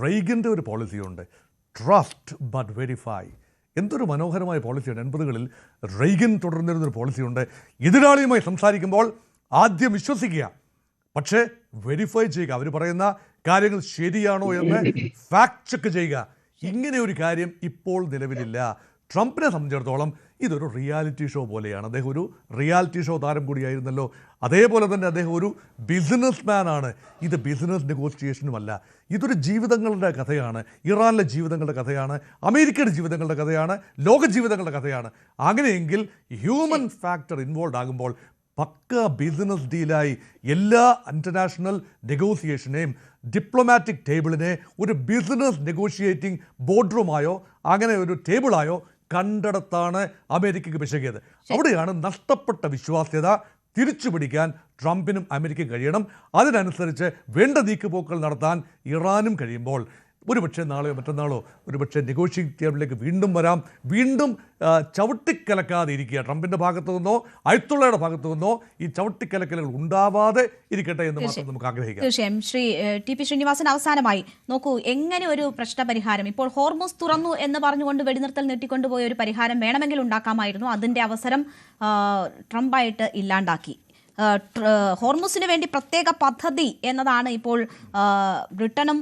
റെയ്ഗൻ്റെ ഒരു പോളിസിയുണ്ട്, ട്രസ്റ്റ് ബട്ട് വെരിഫൈ. എന്തൊരു മനോഹരമായ പോളിസിയാണ്. 80കളിൽ റെയ്ഗൻ തുടർന്നിരുന്നൊരു പോളിസിയുണ്ട്. എതിരാളിയുമായി സംസാരിക്കുമ്പോൾ ആദ്യം വിശ്വസിക്കുക, പക്ഷേ വെരിഫൈ ചെയ്യുക, അവർ പറയുന്ന കാര്യങ്ങൾ ശരിയാണോ എന്ന് ഫാക്ട് ചെക്ക് ചെയ്യുക. ഇങ്ങനെ ഒരു കാര്യം ഇപ്പോൾ നിലവിലില്ല. ട്രംപിനെ സംബന്ധിച്ചിടത്തോളം ഇതൊരു റിയാലിറ്റി ഷോ പോലെയാണ്. അദ്ദേഹം ഒരു റിയാലിറ്റി ഷോ താരം കൂടിയായിരുന്നല്ലോ. അതേപോലെ തന്നെ അദ്ദേഹം ഒരു ബിസിനസ് മാനാണ്. ഇത് ബിസിനസ് നെഗോഷിയേഷനുമല്ല, ഇതൊരു ജീവിതങ്ങളുടെ കഥയാണ്. ഇറാനിലെ ജീവിതങ്ങളുടെ കഥയാണ്, അമേരിക്കയുടെ ജീവിതങ്ങളുടെ കഥയാണ്, ലോക ജീവിതങ്ങളുടെ കഥയാണ്. അങ്ങനെയെങ്കിൽ ഹ്യൂമൻ ഫാക്ടർ ഇൻവോൾവ് ആകുമ്പോൾ പക്ക ബിസിനസ് ഡീലായി എല്ലാ ഇൻ്റർനാഷണൽ നെഗോസിയേഷനെയും ഡിപ്ലോമാറ്റിക് ടേബിളിനെ ഒരു ബിസിനസ് നെഗോഷിയേറ്റിംഗ് ബോർഡ് റൂമായോ അങ്ങനെ ഒരു ടേബിളായോ കണ്ടെടുത്താണ് അമേരിക്കയ്ക്ക് പിശകിയത്. അവിടെയാണ് നഷ്ടപ്പെട്ട വിശ്വാസ്യത തിരിച്ചു പിടിക്കാൻ ട്രംപിനും അമേരിക്കയും കഴിയണം. അതിനനുസരിച്ച് വേണ്ട നീക്കുപോക്കുകൾ നടത്താൻ ഇറാനും കഴിയുമ്പോൾ ഒരുപക്ഷെ നാളെയോ മറ്റന്നാളോ ഒരുപക്ഷെ നെഗോഷിയേറ്റിംഗ് ടേബിളിലേക്ക് വീണ്ടും വരാം. വീണ്ടും ചവിട്ടിക്കലക്കാതെ ഇരിക്കുക. ട്രംപിൻ്റെ ഭാഗത്തു നിന്നോ അയത്തുള്ളയുടെ ഭാഗത്തു നിന്നോ ഈ ചവിട്ടിക്കലക്കലുകൾ ഉണ്ടാവാതെ ഇരിക്കട്ടെ എന്ന് മാത്രം നമുക്ക് ആഗ്രഹിക്കാം. തീർച്ചയായും. ശ്രീ TP ശ്രീനിവാസൻ, അവസാനമായി നോക്കൂ, എങ്ങനെ ഒരു പ്രശ്നപരിഹാരം, ഇപ്പോൾ ഹോർമൂസ് തുറന്നു എന്ന് പറഞ്ഞുകൊണ്ട് വെടിനിർത്തൽ നീട്ടിക്കൊണ്ടുപോയ ഒരു പരിഹാരം വേണമെങ്കിൽ ഉണ്ടാക്കാമായിരുന്നു. അതിൻ്റെ അവസരം ട്രംപായിട്ട് ഇല്ലാണ്ടാക്കി. ഹോർമൂസിന് വേണ്ടി പ്രത്യേക പദ്ധതി എന്നതാണ് ഇപ്പോൾ ബ്രിട്ടനും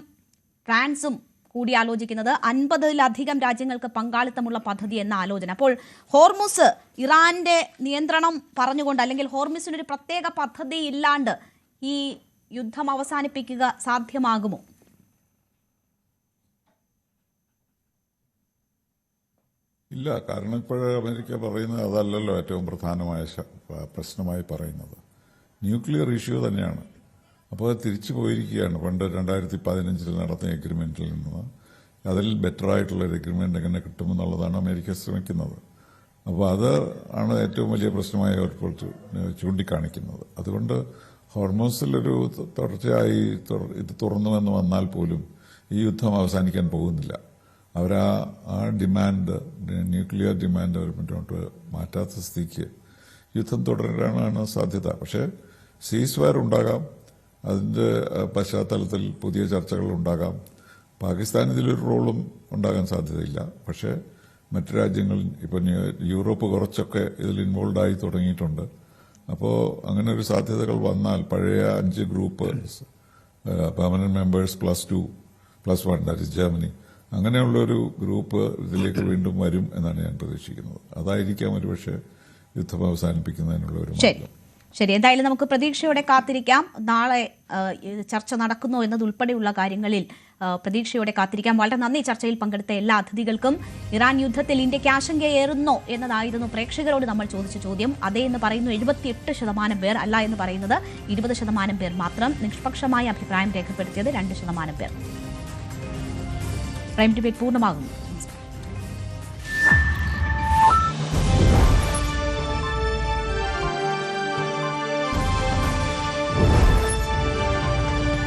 ഫ്രാൻസും കൂടി ആലോചിക്കുന്നത്. 50-ലധികം രാജ്യങ്ങൾക്ക് പങ്കാളിത്തമുള്ള പദ്ധതി എന്ന ആലോചന. അപ്പോൾ ഹോർമൂസ് ഇറാന്റെ നിയന്ത്രണം പറഞ്ഞുകൊണ്ട് അല്ലെങ്കിൽ ഹോർമൂസിനൊരു പ്രത്യേക പദ്ധതി ഇല്ലാണ്ട് ഈ യുദ്ധം അവസാനിപ്പിക്കുക സാധ്യമാകുമോ? ഇല്ല, കാരണം ഇപ്പോഴേ അമേരിക്ക പറയുന്നത് അതല്ലല്ലോ ഏറ്റവും പ്രധാനമായ പ്രശ്നമായി പറയുന്നത്. ന്യൂക്ലിയർ ഇഷ്യൂ തന്നെയാണ്. അപ്പോൾ തിരിച്ചു പോയിരിക്കുകയാണ് പണ്ട് 2015 നടത്തിയ എഗ്രിമെൻറ്റിൽ നിന്ന്. അതിൽ ബെറ്ററായിട്ടുള്ളൊരു എഗ്രിമെൻ്റ് എങ്ങനെ കിട്ടുമെന്നുള്ളതാണ് അമേരിക്ക ശ്രമിക്കുന്നത്. അപ്പോൾ അത് ആണ് ഏറ്റവും വലിയ പ്രശ്നമായി അവർ ചൂണ്ടിക്കാണിക്കുന്നത്. അതുകൊണ്ട് ഹോർമോസിലൊരു തുടർച്ചയായി ഇത് തുറന്നുവെന്ന് വന്നാൽ പോലും ഈ യുദ്ധം അവസാനിക്കാൻ പോകുന്നില്ല. അവരാ ഡിമാൻഡ്, ന്യൂക്ലിയർ ഡിമാൻഡ് അവർ മുന്നോട്ട് മാറ്റാത്ത സ്ഥിതിക്ക് യുദ്ധം തുടരാനാണ് സാധ്യത. പക്ഷേ സീസ് ഫയർ ഉണ്ടാകാം, അതിൻ്റെ പശ്ചാത്തലത്തിൽ പുതിയ ചർച്ചകൾ ഉണ്ടാകാം. പാകിസ്ഥാൻ ഇതിലൊരു റോളും ഉണ്ടാകാൻ സാധ്യതയില്ല. പക്ഷേ മറ്റു രാജ്യങ്ങൾ, ഇപ്പം യൂറോപ്പ് കുറച്ചൊക്കെ ഇതിൽ ഇൻവോൾവ് ആയി തുടങ്ങിയിട്ടുണ്ട്. അപ്പോൾ അങ്ങനെ ഒരു സാധ്യതകൾ വന്നാൽ പഴയ 5 group permanent members +2+1 that is Germany, അങ്ങനെയുള്ളൊരു ഗ്രൂപ്പ് ഇതിലേക്ക് വീണ്ടും വരും എന്നാണ് ഞാൻ പ്രതീക്ഷിക്കുന്നത്. അതായിരിക്കാം ഒരുപക്ഷെ യുദ്ധം അവസാനിപ്പിക്കുന്നതിനുള്ള ഒരു മാർഗം. ശരി, എന്തായാലും നമുക്ക് പ്രതീക്ഷയോടെ കാത്തിരിക്കാം. നാളെ ചർച്ച നടക്കുന്നോ എന്നതുൾപ്പെടെയുള്ള കാര്യങ്ങളിൽ പ്രതീക്ഷയോടെ കാത്തിരിക്കാം. വളരെ നന്ദി ചർച്ചയിൽ പങ്കെടുത്ത എല്ലാ അതിഥികൾക്കും. ഇറാൻ യുദ്ധത്തിൽ ഇന്ത്യക്ക് ആശങ്കയേറുന്നോ എന്നതായിരുന്നു പ്രേക്ഷകരോട് നമ്മൾ ചോദിച്ച ചോദ്യം. അതേ എന്ന് പറയുന്നു 78% പേർ, അല്ല എന്ന് പറയുന്നത് 20% പേർ മാത്രം. നിഷ്പക്ഷമായ അഭിപ്രായം രേഖപ്പെടുത്തിയത് 2% പേർ. പ്രൈം ഡിബേറ്റ് പൂർണ്ണമാകുന്നു.